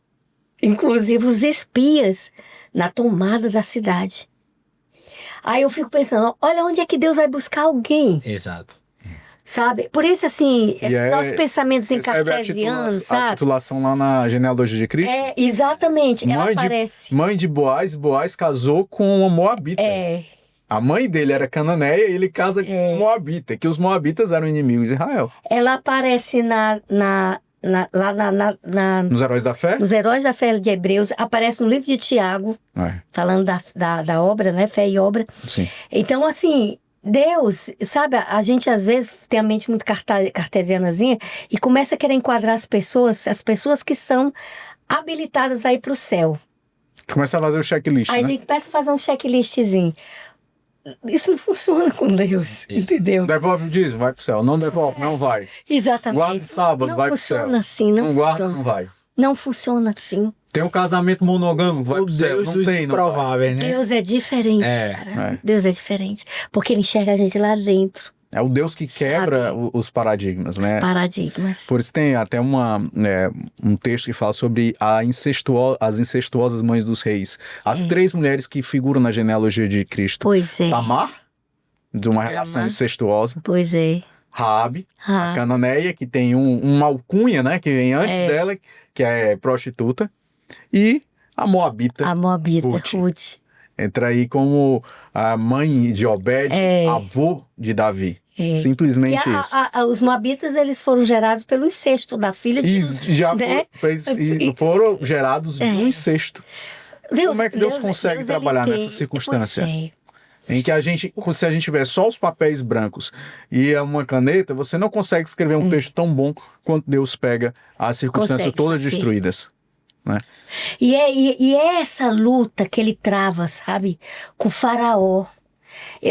inclusive, os espias na tomada da cidade. Aí eu fico pensando, olha onde é que Deus vai buscar alguém. Exato. Sabe? Por isso, assim, nossos pensamentos em cartesianos, sabe? A titulação lá na genealogia de Cristo. Exatamente. Ela aparece. Mãe de Boaz, Boaz casou com uma moabita. A mãe dele era cananeia e ele casa com moabita, que os moabitas eram inimigos de Israel. Ela aparece nos Heróis da Fé? Nos Heróis da Fé de Hebreus, aparece no livro de Tiago, falando da obra, né? Fé e obra. Sim. Então, assim, Deus, sabe, a gente às vezes tem a mente muito cartesianazinha e começa a querer enquadrar as pessoas que são habilitadas a ir para o céu. Começa a fazer o checklist, Aí a né? gente começa a fazer um checklistzinho. Isso não funciona com Deus, entendeu? Devolve o dízimo, vai pro céu. Não devolve, não vai. Exatamente. Guarda o sábado, não vai pro céu. funciona assim, não guarda, funciona. não vai. Não funciona assim. Tem um casamento monogâmico, vai O pro céu. Deus Não dos tem, não vai. improváveis, né? Deus é diferente, É, cara. é. Deus é diferente. Porque ele enxerga a gente lá dentro. É o Deus que quebra os paradigmas, né? Os paradigmas. Por isso tem até um texto que fala sobre as incestuosas mães dos reis. As 3 mulheres que figuram na genealogia de Cristo. Pois é. Tamar, de uma relação incestuosa. Pois é. Raabe, a Ah, cananeia, que tem uma alcunha, né? Que vem antes dela, que é prostituta. E a moabita. a Moabita, Ruth. Ruth. Entra aí como a mãe de Obed, avô de Davi. É. Simplesmente E isso. os Moabitas, eles foram gerados pelo incesto da filha de... E já né? foram gerados de um incesto. Deus, Como é que Deus consegue ele trabalhar tem- nessa circunstância? Pois é. Em que se a gente tiver só os papéis brancos e uma caneta, você não consegue escrever um texto tão bom quanto Deus pega as circunstâncias Consegue todas fazer. destruídas. Né? E é essa luta que ele trava, sabe? Com o faraó.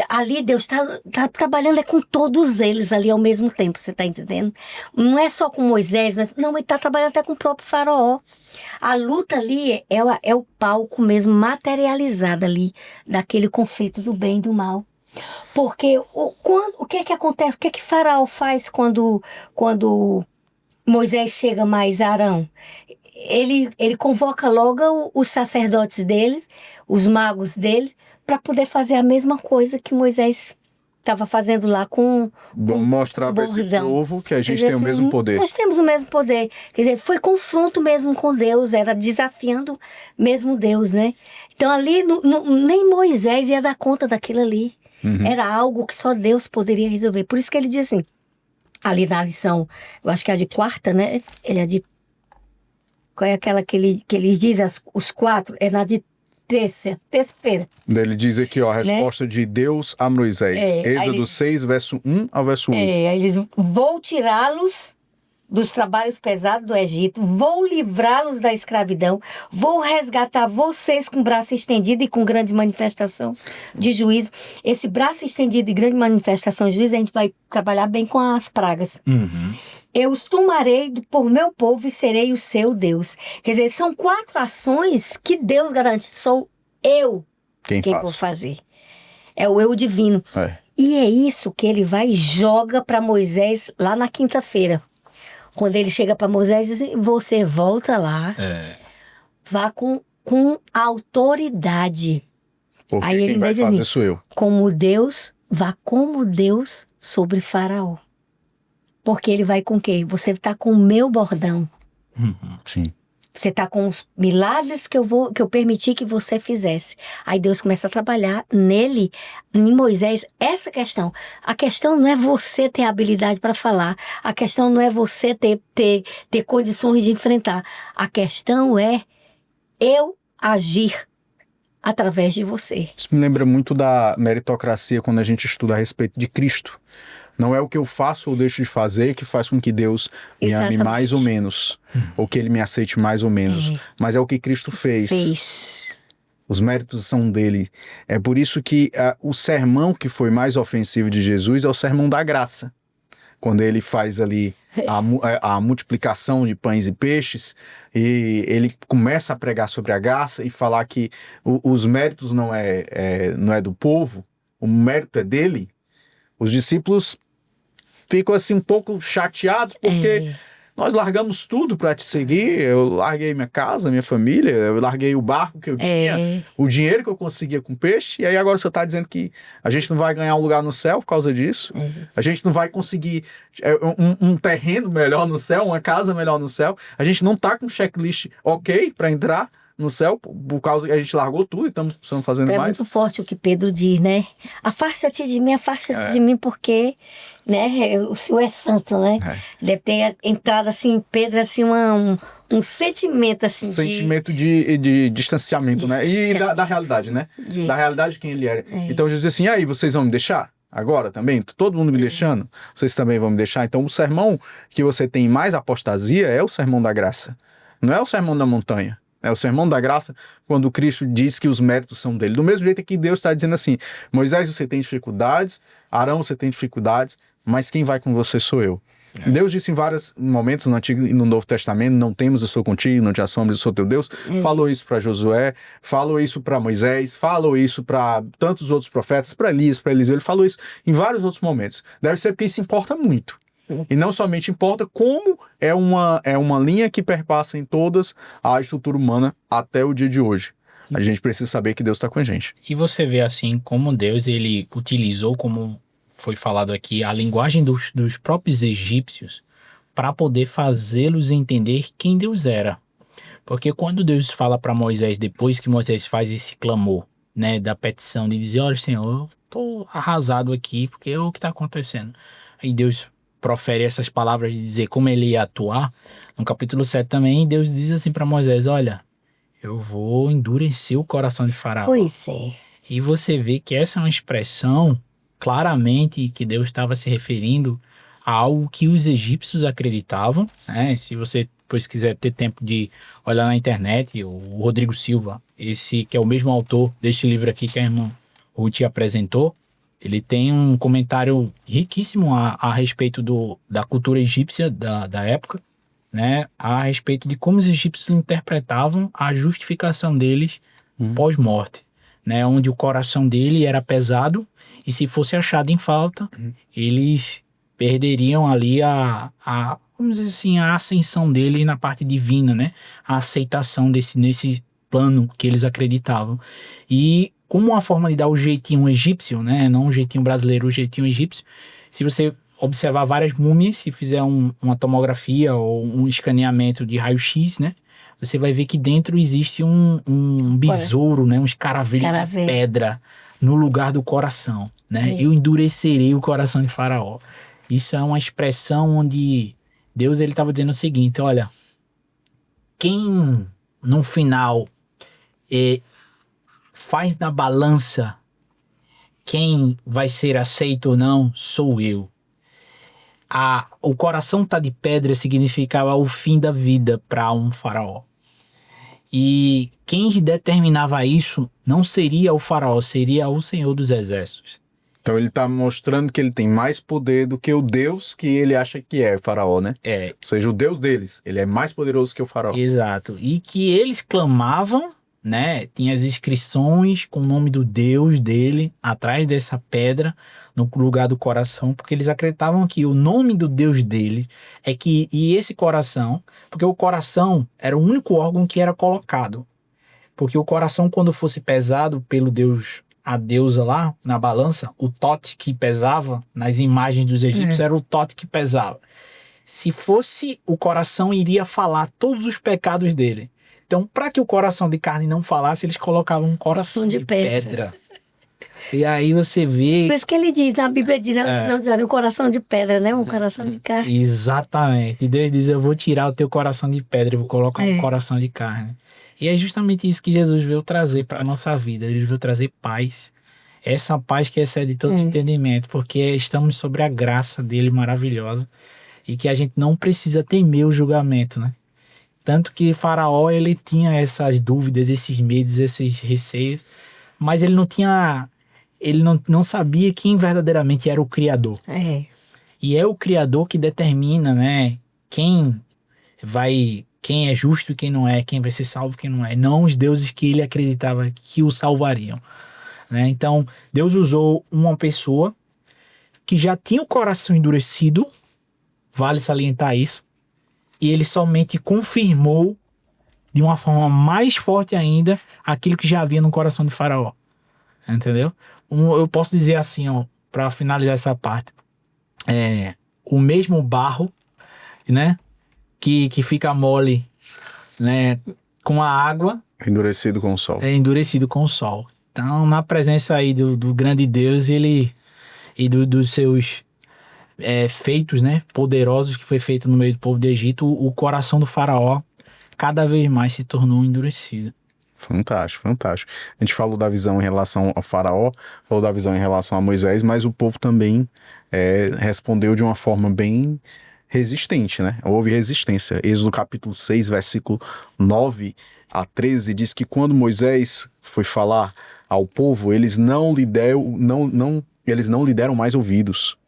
Ali Deus tá trabalhando com todos eles ali ao mesmo tempo, você tá entendendo? Não é só com Moisés, não, ele tá trabalhando até com o próprio faraó. A luta ali é o palco mesmo materializado ali daquele conflito do bem e do mal. Porque o que é que acontece? O que é que faraó faz quando Moisés chega mais a Arão? Ele convoca logo os sacerdotes dele, os magos dele, para poder fazer a mesma coisa que Moisés estava fazendo lá com Vamos mostrar para esse bordão. povo que a Quer gente dizer, tem o assim, mesmo poder. Nós temos o mesmo poder. Quer dizer, foi confronto mesmo com Deus, era desafiando mesmo Deus, né? Então ali, nem Moisés ia dar conta daquilo ali. Era algo que só Deus poderia resolver. Por isso que ele diz assim, ali na lição, eu acho que é a de quarta, né? Ele é de... Qual é aquela que ele diz, os 4? É na de terça-feira. Ele diz aqui, ó, a resposta de Deus a Moisés. Êxodo 6, verso 1 ao verso 8. Aí eles vou tirá-los dos trabalhos pesados do Egito, vou livrá-los da escravidão, vou resgatar vocês com braço estendido e com grande manifestação de juízo. Esse braço estendido e grande manifestação de juízo, a gente vai trabalhar bem com as pragas. Eu os tomarei por meu povo e serei o seu Deus. Quer dizer, são 4 ações que Deus garante. Sou eu Quem quem faz? vou fazer. É o eu divino. É. E é isso que ele vai e joga para Moisés lá na quinta-feira. Quando ele chega para Moisés, diz assim, você volta lá, vá com autoridade. Porque Aí ele quem vai diz fazer assim, sou eu. como Deus, vá como Deus sobre Faraó. Porque ele vai com o quê? Você está com o meu bordão. Sim. Você está com os milagres que eu permiti que você fizesse. Aí Deus começa a trabalhar nele, em Moisés, essa questão. A questão não é você ter habilidade para falar. A questão não é você ter condições de enfrentar. A questão é eu agir através de você. Isso me lembra muito da meritocracia quando a gente estuda a respeito de Cristo. Não é o que eu faço ou deixo de fazer que faz com que Deus me ame Exatamente. mais ou menos, ou que Ele me aceite mais ou menos, mas é o que Cristo fez. Os méritos são dele. É por isso que o sermão que foi mais ofensivo de Jesus é o sermão da graça. Quando ele faz ali a multiplicação de pães e peixes, e ele começa a pregar sobre a graça e falar que os méritos não é do povo, o mérito é dele, os discípulos ficam assim um pouco chateados porque nós largamos tudo para te seguir. Eu larguei minha casa, minha família, eu larguei o barco que eu tinha, o dinheiro que eu conseguia com peixe, e aí agora você está dizendo que a gente não vai ganhar um lugar no céu por causa disso? A gente não vai conseguir um terreno melhor no céu, uma casa melhor no céu? A gente não está com um checklist ok para entrar no céu, por causa que a gente largou tudo e estamos fazendo Então mais? É muito forte o que Pedro diz, né? Afasta-te de mim, porque, né, o Senhor é santo, né? Deve ter entrado assim em Pedro, assim, um sentimento, assim, sentimento de distanciamento, né? E da realidade, né? Da realidade de quem ele era. Então Jesus disse assim, e aí, vocês vão me deixar? Agora também? Todo mundo me deixando? Vocês também vão me deixar? Então o sermão que você tem mais apostasia é o sermão da graça. Não é o sermão da montanha. É o sermão da graça, quando Cristo diz que os méritos são dele. Do mesmo jeito que Deus está dizendo assim: Moisés, você tem dificuldades, Arão, você tem dificuldades, mas quem vai com você sou eu. Deus disse em vários momentos no Antigo e no Novo Testamento: não temos, eu sou contigo, não te assombres, eu sou teu Deus. Falou isso para Josué, falou isso para Moisés, falou isso para tantos outros profetas, para Elias, para Eliseu. Ele falou isso em vários outros momentos. Deve ser porque isso importa muito. E não somente importa, como é uma linha que perpassa em todas a estrutura humana até o dia de hoje. A gente precisa saber que Deus está com a gente. E você vê assim como Deus ele utilizou, como foi falado aqui, a linguagem dos próprios egípcios para poder fazê-los entender quem Deus era. Porque quando Deus fala para Moisés, depois que Moisés faz esse clamor, né, da petição de dizer: olha, Senhor, eu estou arrasado aqui, porque é o que está acontecendo. Aí Deus profere essas palavras de dizer como ele ia atuar. No capítulo 7 também, Deus diz assim para Moisés: olha, eu vou endurecer o coração de Faraó. Pois é. E você vê que essa é uma expressão claramente que Deus estava se referindo a algo que os egípcios acreditavam, né? Se você depois quiser ter tempo de olhar na internet, o Rodrigo Silva, esse que é o mesmo autor deste livro aqui que a irmã Ruth apresentou, ele tem um comentário riquíssimo a respeito da cultura egípcia da época, né? A respeito de como os egípcios interpretavam a justificação deles pós-morte, né? Onde o coração dele era pesado e se fosse achado em falta, eles perderiam ali vamos dizer assim, a ascensão dele na parte divina, né? A aceitação nesse plano que eles acreditavam. E como uma forma de dar o jeitinho egípcio, né? Não o jeitinho brasileiro, o jeitinho egípcio. Se você observar várias múmias, se fizer uma tomografia ou um escaneamento de raio-x, né? Você vai ver que dentro existe um besouro, né? Um escaravelho de pedra no lugar do coração, né? Eu endurecerei o coração de Faraó. Isso é uma expressão onde Deus ele estava dizendo o seguinte: olha, quem no final faz na balança quem vai ser aceito ou não, sou eu. O coração tá de pedra significava o fim da vida para um faraó. E quem determinava isso não seria o faraó, seria o Senhor dos Exércitos. Então ele está mostrando que ele tem mais poder do que o Deus que ele acha que é, o faraó, né? É. Ou seja, o Deus deles, ele é mais poderoso que o faraó. Exato. E que eles clamavam, né? Tinha as inscrições com o nome do Deus dele atrás dessa pedra no lugar do coração, porque eles acreditavam que o nome do Deus dele e esse coração, porque o coração era o único órgão que era colocado. Porque o coração, quando fosse pesado pelo Deus, a deusa lá na balança, o tote que pesava nas imagens dos egípcios era o tote que pesava. Se fosse o coração, iria falar todos os pecados dele. Então, para que o coração de carne não falasse, eles colocavam um coração de pedra. E aí você vê... Por isso que ele diz, na Bíblia diz, não diz um coração de pedra, né? Um coração de carne. Exatamente. E Deus diz: eu vou tirar o teu coração de pedra e vou colocar um coração de carne. E é justamente isso que Jesus veio trazer para a nossa vida. Ele veio trazer paz. Essa paz que excede todo entendimento, porque estamos sobre a graça dele maravilhosa e que a gente não precisa temer o julgamento, né? Tanto que Faraó, ele tinha essas dúvidas, esses medos, esses receios, mas ele não sabia quem verdadeiramente era o Criador. E é o Criador que determina, né, quem é justo e quem não é, quem vai ser salvo e quem não é. Não os deuses que ele acreditava que o salvariam, né? Então, Deus usou uma pessoa que já tinha o coração endurecido, vale salientar isso, e ele somente confirmou de uma forma mais forte ainda aquilo que já havia no coração de Faraó. Entendeu? Eu posso dizer assim, para finalizar essa parte. O mesmo barro, né? Que fica mole, né? Com a água. Endurecido com o sol. É endurecido com o sol. Então, na presença aí do grande Deus, dos seus feitos, né, poderosos que foi feito no meio do povo do Egito, o coração do faraó cada vez mais se tornou endurecido. Fantástico, fantástico. A gente falou da visão em relação ao faraó, falou da visão em relação a Moisés, mas o povo também respondeu de uma forma bem resistente, né? Houve resistência. Êxodo capítulo 6, versículo 9 a 13, diz que quando Moisés foi falar ao povo, eles não lhe deram mais ouvidos,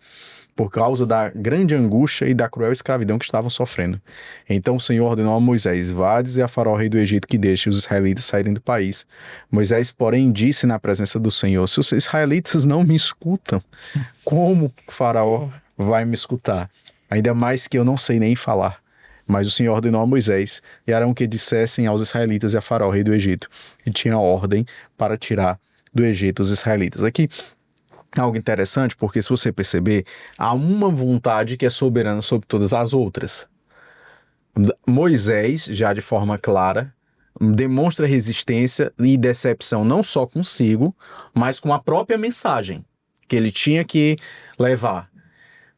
por causa da grande angústia e da cruel escravidão que estavam sofrendo. Então o Senhor ordenou a Moisés: vá dizer a Faraó, rei do Egito, que deixe os israelitas saírem do país. Moisés, porém, disse na presença do Senhor: se os israelitas não me escutam, como Faraó vai me escutar? Ainda mais que eu não sei nem falar. Mas o Senhor ordenou a Moisés e Arão que dissessem aos israelitas e a Faraó, rei do Egito, e tinha ordem para tirar do Egito os israelitas. Aqui algo interessante, porque se você perceber, há uma vontade que é soberana sobre todas as outras. Moisés, já de forma clara, demonstra resistência e decepção não só consigo, mas com a própria mensagem que ele tinha que levar.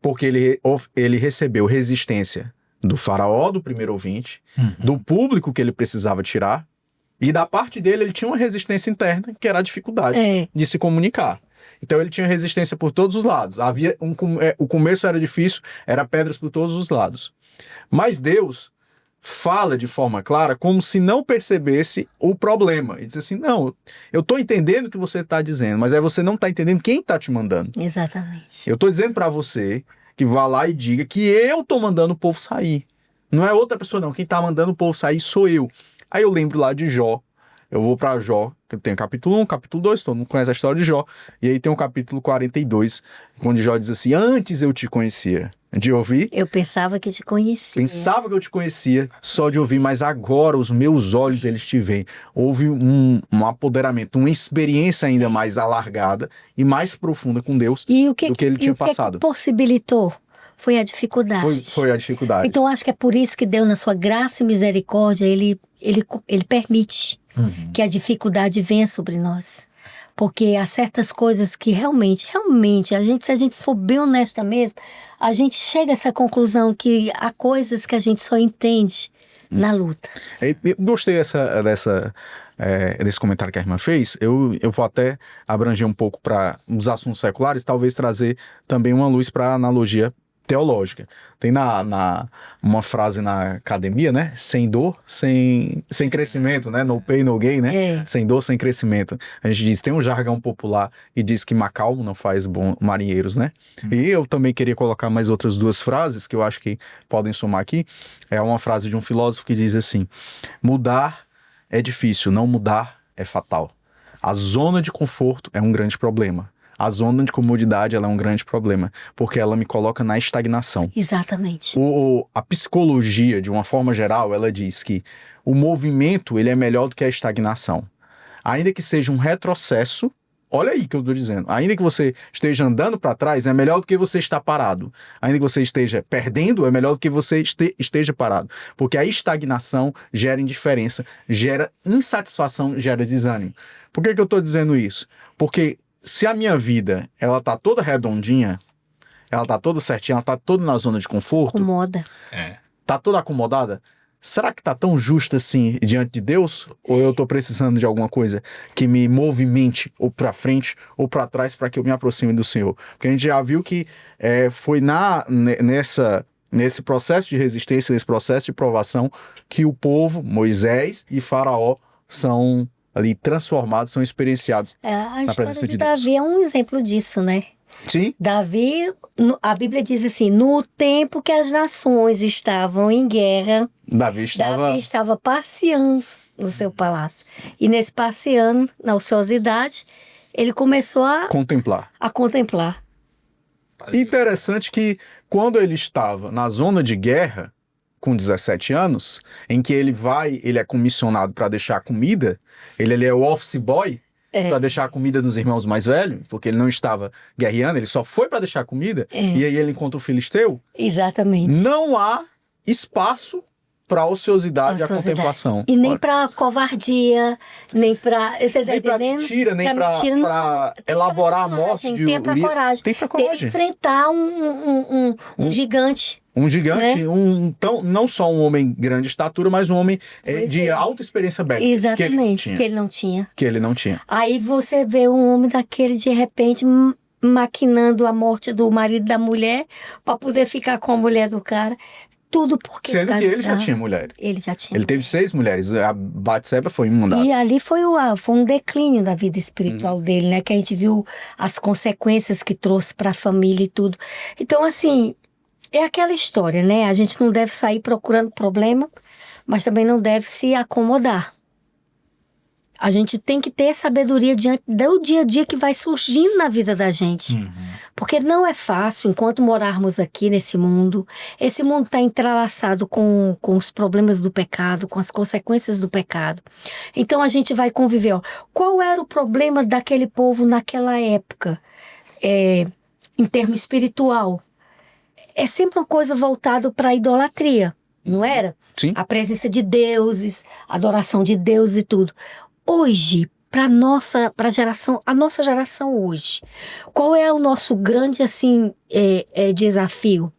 Porque ele recebeu resistência do faraó, do primeiro ouvinte, do público que ele precisava tirar, e da parte dele ele tinha uma resistência interna, que era a dificuldade de se comunicar. Então ele tinha resistência por todos os lados. O começo era difícil, era pedras por todos os lados. Mas Deus fala de forma clara, como se não percebesse o problema. Ele diz assim: não, eu estou entendendo o que você está dizendo, mas aí você não está entendendo quem está te mandando. Exatamente. Eu estou dizendo para você que vá lá e diga que eu estou mandando o povo sair. Não é outra pessoa não, quem está mandando o povo sair sou eu. Aí eu lembro lá de Jó. Eu vou para Jó, que tem capítulo 1, capítulo 2, todo mundo conhece a história de Jó. E aí tem o capítulo 42, onde Jó diz assim: antes eu te conhecia. De ouvir? Eu pensava que te conhecia. Pensava que eu te conhecia só de ouvir, mas agora os meus olhos eles te veem. Houve um apoderamento, uma experiência ainda mais alargada e mais profunda com Deus do que ele tinha passado. O que possibilitou? Foi a dificuldade. Foi a dificuldade. Então acho que é por isso que Deus, na sua graça e misericórdia, ele permite que a dificuldade venha sobre nós. Porque há certas coisas que realmente, se a gente for bem honesta mesmo, a gente chega a essa conclusão que há coisas que a gente só entende na luta. Eu gostei desse comentário que a irmã fez. Eu vou até abranger um pouco para os assuntos seculares, talvez trazer também uma luz para a analogia teológica. Tem uma frase na academia, né? Sem dor, sem crescimento, né? No pain, no gain, né? Sem dor, sem crescimento. A gente diz, tem um jargão popular e diz que mar calmo não faz bons marinheiros, né? E eu também queria colocar mais outras duas frases que eu acho que podem somar aqui. É uma frase de um filósofo que diz assim: mudar é difícil, não mudar é fatal. A zona de conforto é um grande problema. A zona de comodidade ela é um grande problema, porque ela me coloca na estagnação. Exatamente. A psicologia, de uma forma geral, ela diz que o movimento ele é melhor do que a estagnação. Ainda que seja um retrocesso, olha aí que eu estou dizendo, ainda que você esteja andando para trás, é melhor do que você estar parado. Ainda que você esteja perdendo, é melhor do que você esteja parado. Porque a estagnação gera indiferença, gera insatisfação, gera desânimo. Por que eu estou dizendo isso? Porque se a minha vida, ela tá toda redondinha, ela tá toda certinha, ela tá toda na zona de conforto. Acomoda. Tá toda acomodada, será que tá tão justo assim diante de Deus? Ou eu tô precisando de alguma coisa que me movimente ou pra frente ou pra trás para que eu me aproxime do Senhor? Porque a gente já viu que foi nesse processo de resistência, nesse processo de provação, que o povo, Moisés e Faraó, são ali transformados, são experienciados na presença de Deus. Davi é um exemplo disso, né? Sim. Davi, a Bíblia diz assim, no tempo que as nações estavam em guerra, Davi estava passeando no seu palácio. E nesse passeando, na ociosidade, ele começou a contemplar. Interessante que quando ele estava na zona de guerra, com 17 anos, em que ele é comissionado para deixar comida, ele é o office boy para deixar a comida dos irmãos mais velhos, porque ele não estava guerreando, ele só foi para deixar comida, e aí ele encontra o filisteu. Exatamente. Não há espaço para a ociosidade e a contemplação. E nem para covardia, nem para... Nem para mentira, nem para elaborar a morte de Urias. Tem para coragem. Tem enfrentar um gigante. Um gigante, não só um homem grande estatura, mas um homem de alta experiência bélica. Exatamente, que ele não tinha. Que ele não tinha. Aí você vê um homem daquele, de repente, maquinando a morte do marido da mulher para poder ficar com a mulher do cara. Tudo porque... Sendo que ele já tinha mulher. Ele já tinha. Ele teve 6 mulheres. A Batseba foi uma das. E ali foi um declínio da vida espiritual dele, né? Que a gente viu as consequências que trouxe para a família e tudo. Então, assim, é aquela história, né? A gente não deve sair procurando problema, mas também não deve se acomodar. A gente tem que ter sabedoria diante do dia a dia que vai surgindo na vida da gente. Porque não é fácil, enquanto morarmos aqui nesse mundo. Esse mundo está entrelaçado com os problemas do pecado, com as consequências do pecado. Então a gente vai conviver. Ó. Qual era o problema daquele povo naquela época, em termos espiritual? É sempre uma coisa voltada para a idolatria, não era? Sim. A presença de deuses, adoração de Deus e tudo. Hoje, a nossa geração hoje, qual é o nosso grande assim desafio?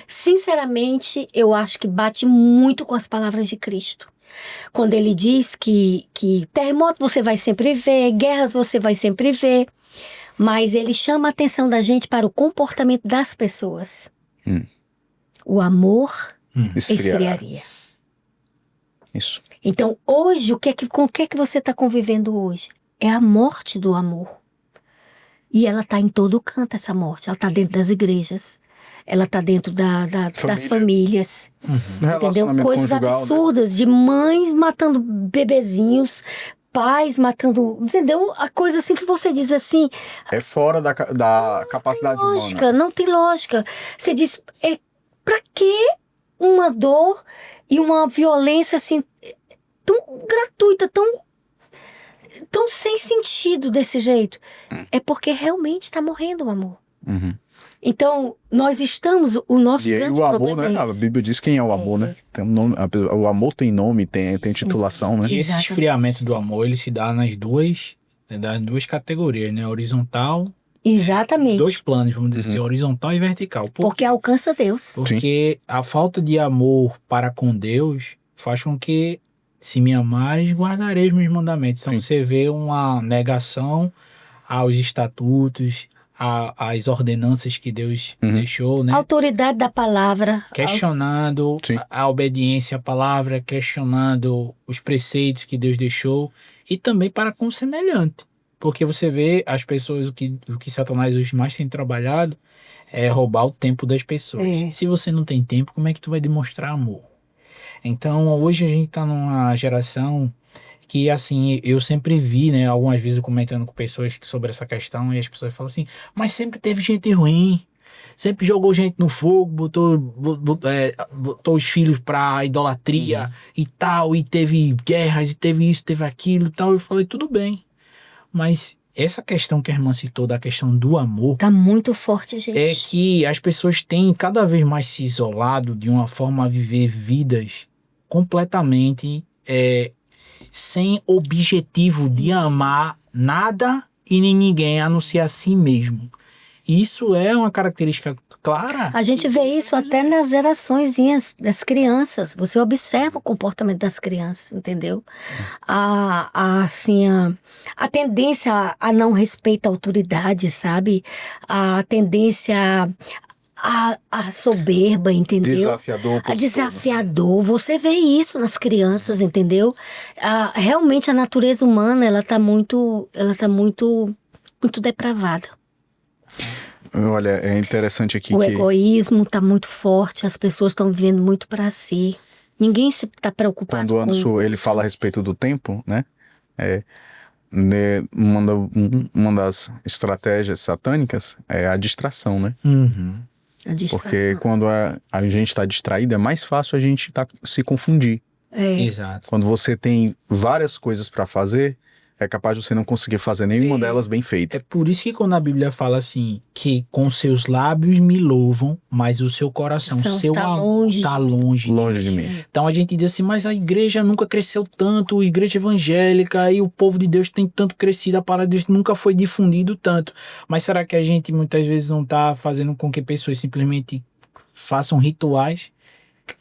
Sinceramente, eu acho que bate muito com as palavras de Cristo. Quando ele diz que terremoto você vai sempre ver, guerras você vai sempre ver, mas ele chama a atenção da gente para o comportamento das pessoas. O amor esfriaria. Isso. Então, hoje, com o que é que você está convivendo hoje? É a morte do amor. E ela está em todo canto, essa morte. Ela está dentro das igrejas. Ela está dentro das famílias. Entendeu? Coisas conjugal, absurdas, de mães matando bebezinhos, pais matando... Entendeu? A coisa assim que você diz assim... É fora da capacidade lógica, humana. não tem lógica. Você diz, pra que uma dor e uma violência assim tão gratuita, tão sem sentido desse jeito? É porque realmente está morrendo o amor. Então, nós estamos, o nosso E grande o amor, problema né? é A esse. Bíblia diz quem é o amor, né? Tem um nome, o amor tem nome, tem titulação, né? E esse Exatamente. esfriamento do amor, ele se dá nas duas categorias, né? Horizontal, Exatamente. 2 planos, vamos dizer assim, horizontal e vertical. Porque alcança Deus. Porque a falta de amor para com Deus faz com que, se me amares, guardareis meus mandamentos. Então você vê uma negação aos estatutos, às ordenanças que Deus deixou, né? A autoridade da palavra. Questionando a obediência à palavra, questionando os preceitos que Deus deixou, e também para com o semelhante. Porque você vê as pessoas, o que Satanás hoje mais tem trabalhado é roubar o tempo das pessoas. Se você não tem tempo, como é que tu vai demonstrar amor? Então, hoje a gente tá numa geração que, assim, eu sempre vi, né, algumas vezes eu comentando com pessoas sobre essa questão, e as pessoas falam assim, mas sempre teve gente ruim, sempre jogou gente no fogo, botou os filhos pra idolatria e tal, e teve guerras, e teve isso, teve aquilo e tal. Eu falei, tudo bem, mas essa questão que a irmã citou, da questão do amor, Tá muito forte, gente. é que as pessoas têm cada vez mais se isolado de uma forma a viver vidas completamente sem objetivo de amar nada e nem ninguém, a não ser a si mesmo. Isso é uma característica clara. A gente vê isso até nas geraçõezinhas das crianças. Você observa o comportamento das crianças, entendeu? A tendência a não respeitar a autoridade, sabe? A tendência a soberba, entendeu? Desafiador. A desafiador. Você vê isso nas crianças, entendeu? Realmente a natureza humana, ela tá muito depravada. Olha, é interessante aqui O que... egoísmo tá muito forte, as pessoas estão vivendo muito para si. Ninguém está preocupado Quando o Anderson, ele fala a respeito do tempo, né? Uma das estratégias satânicas é a distração, né? a distração. Porque quando a gente está distraído, é mais fácil a gente se confundir. Exato. Quando você tem várias coisas para fazer, é capaz de você não conseguir fazer nenhuma delas bem feita. É por isso que quando a Bíblia fala assim, que com seus lábios me louvam, mas o seu coração, seu amor está longe. Longe de mim. Então a gente diz assim, mas a igreja nunca cresceu tanto, a igreja evangélica e o povo de Deus tem tanto crescido, a palavra de Deus nunca foi difundido tanto. Mas será que a gente muitas vezes não está fazendo com que pessoas simplesmente façam rituais,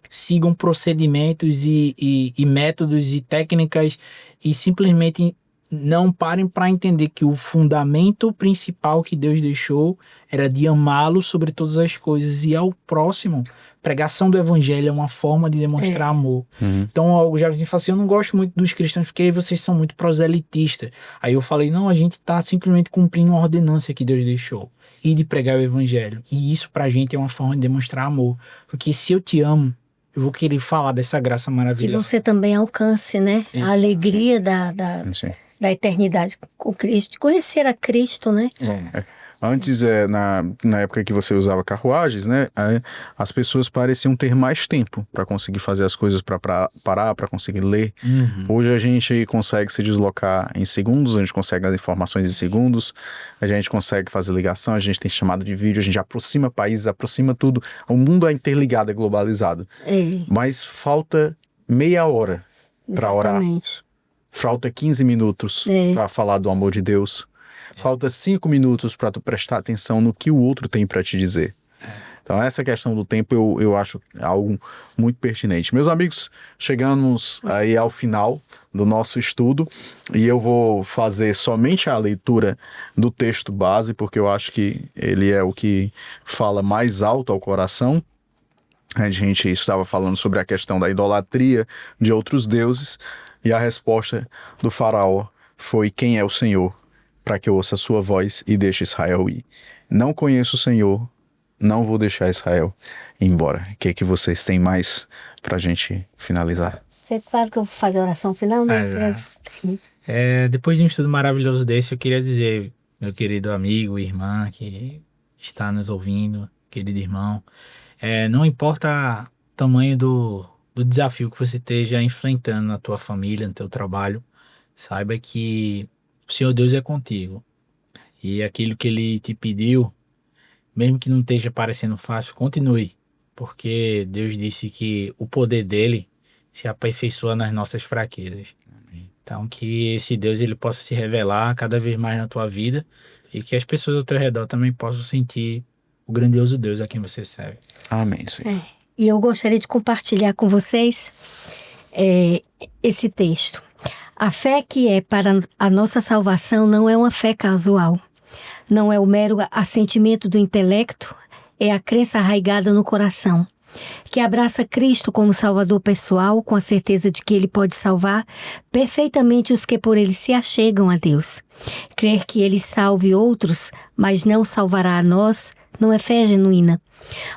sigam procedimentos e métodos e técnicas e simplesmente não parem para entender que o fundamento principal que Deus deixou era de amá-lo sobre todas as coisas e ao próximo. Pregação do evangelho é uma forma de demonstrar amor. Então, o Jardim fala assim, eu não gosto muito dos cristãos porque vocês são muito proselitistas. Aí eu falei, não, a gente está simplesmente cumprindo uma ordenança que Deus deixou. E de pregar o evangelho. E isso pra gente é uma forma de demonstrar amor. Porque se eu te amo, eu vou querer falar dessa graça Que maravilhosa. você também alcance, né? Isso. A alegria da Sim. eternidade com Cristo. De conhecer a Cristo, né? Antes, na época que você usava carruagens, né, as pessoas pareciam ter mais tempo para conseguir fazer as coisas, para parar, para conseguir ler. Hoje a gente consegue se deslocar em segundos, a gente consegue as informações em segundos, a gente consegue fazer ligação, a gente tem chamada de vídeo, a gente aproxima países, aproxima tudo. O mundo é interligado, é globalizado. Mas falta meia hora para orar. Exatamente. Falta 15 minutos para falar do amor de Deus. Falta 5 minutos para tu prestar atenção no que o outro tem para te dizer. Então essa questão do tempo eu acho algo muito pertinente. Meus amigos, chegamos aí ao final do nosso estudo e eu vou fazer somente a leitura do texto base, porque eu acho que ele é o que fala mais alto ao coração. A gente estava falando sobre a questão da idolatria de outros deuses e a resposta do faraó foi: quem é o Senhor, para que eu ouça a sua voz e deixe Israel ir? Não conheço o Senhor, não vou deixar Israel ir embora. O que é que vocês têm mais para a gente finalizar? Você fala que eu vou fazer a oração final, né? Depois de um estudo maravilhoso desse, eu queria dizer, meu querido amigo, irmã, que está nos ouvindo, querido irmão, não importa o tamanho do desafio que você esteja enfrentando na tua família, no teu trabalho, saiba que o Senhor Deus é contigo. E aquilo que Ele te pediu, mesmo que não esteja parecendo fácil, continue. Porque Deus disse que o poder dEle se aperfeiçoa nas nossas fraquezas. Amém. Então que esse Deus ele possa se revelar cada vez mais na tua vida e que as pessoas ao teu redor também possam sentir o grandioso Deus a quem você serve. Amém, Senhor. E eu gostaria de compartilhar com vocês esse texto. A fé que é para a nossa salvação não é uma fé casual. Não é o mero assentimento do intelecto, é a crença arraigada no coração, que abraça Cristo como Salvador pessoal, com a certeza de que Ele pode salvar perfeitamente os que por Ele se achegam a Deus. Crer que Ele salve outros, mas não salvará a nós, não é fé genuína.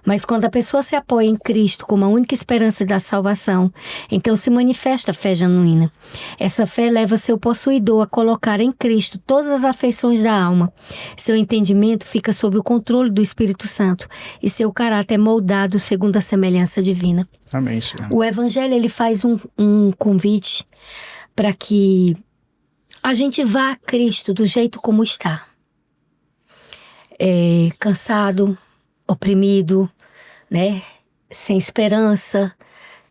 Mas quando a pessoa se apoia em Cristo como a única esperança da salvação, então se manifesta a fé genuína. Essa fé leva seu possuidor a colocar em Cristo todas as afeições da alma. Seu entendimento fica sob o controle do Espírito Santo e seu caráter é moldado segundo a semelhança divina. Amém, Senhor. O Evangelho ele faz um convite para que a gente vá a Cristo do jeito como está. Cansado, oprimido, né? Sem esperança,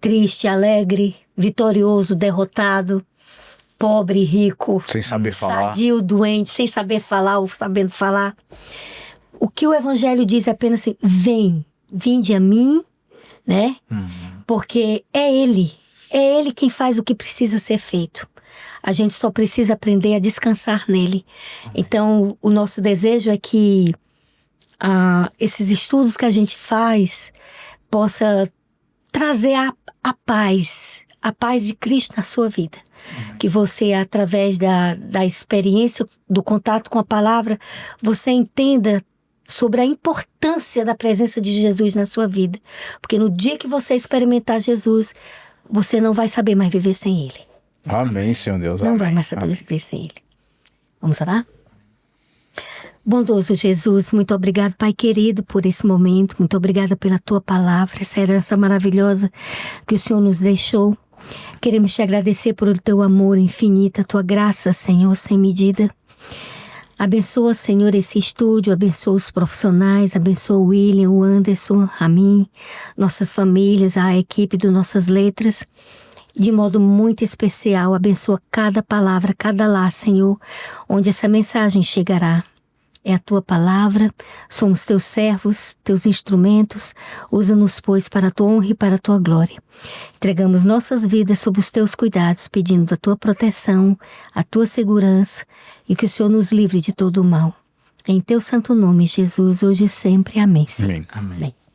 triste, alegre, vitorioso, derrotado, pobre, rico, Sem saber falar. sadio, doente, sem saber falar ou sabendo falar. O que o Evangelho diz é apenas assim: vinde a mim, né? Porque é Ele quem faz o que precisa ser feito. A gente só precisa aprender a descansar nele. Então, o nosso desejo é que esses estudos que a gente faz possa trazer a paz de Cristo na sua vida. Que você, através da experiência, do contato com a palavra, você entenda sobre a importância da presença de Jesus na sua vida. Porque no dia que você experimentar Jesus, você não vai saber mais viver sem Ele. Amém, Senhor Deus. Não vai mais saber viver sem Ele. Vamos orar? Bondoso Jesus, muito obrigado, Pai querido, por esse momento. Muito obrigada pela Tua palavra, essa herança maravilhosa que o Senhor nos deixou. Queremos te agradecer por o Teu amor infinito, a Tua graça, Senhor, sem medida. Abençoa, Senhor, esse estúdio, abençoa os profissionais, abençoa o William, o Anderson, a mim, nossas famílias, a equipe do Nossas Letras. De modo muito especial, abençoa cada palavra, cada lar, Senhor, onde essa mensagem chegará. é a tua palavra, somos teus servos, teus instrumentos, usa-nos, pois, para a tua honra e para a tua glória. Entregamos nossas vidas sob os teus cuidados, pedindo a tua proteção, a tua segurança e que o Senhor nos livre de todo o mal. Em teu santo nome, Jesus, hoje e sempre. Amém, Senhor. Amém. Amém. Amém.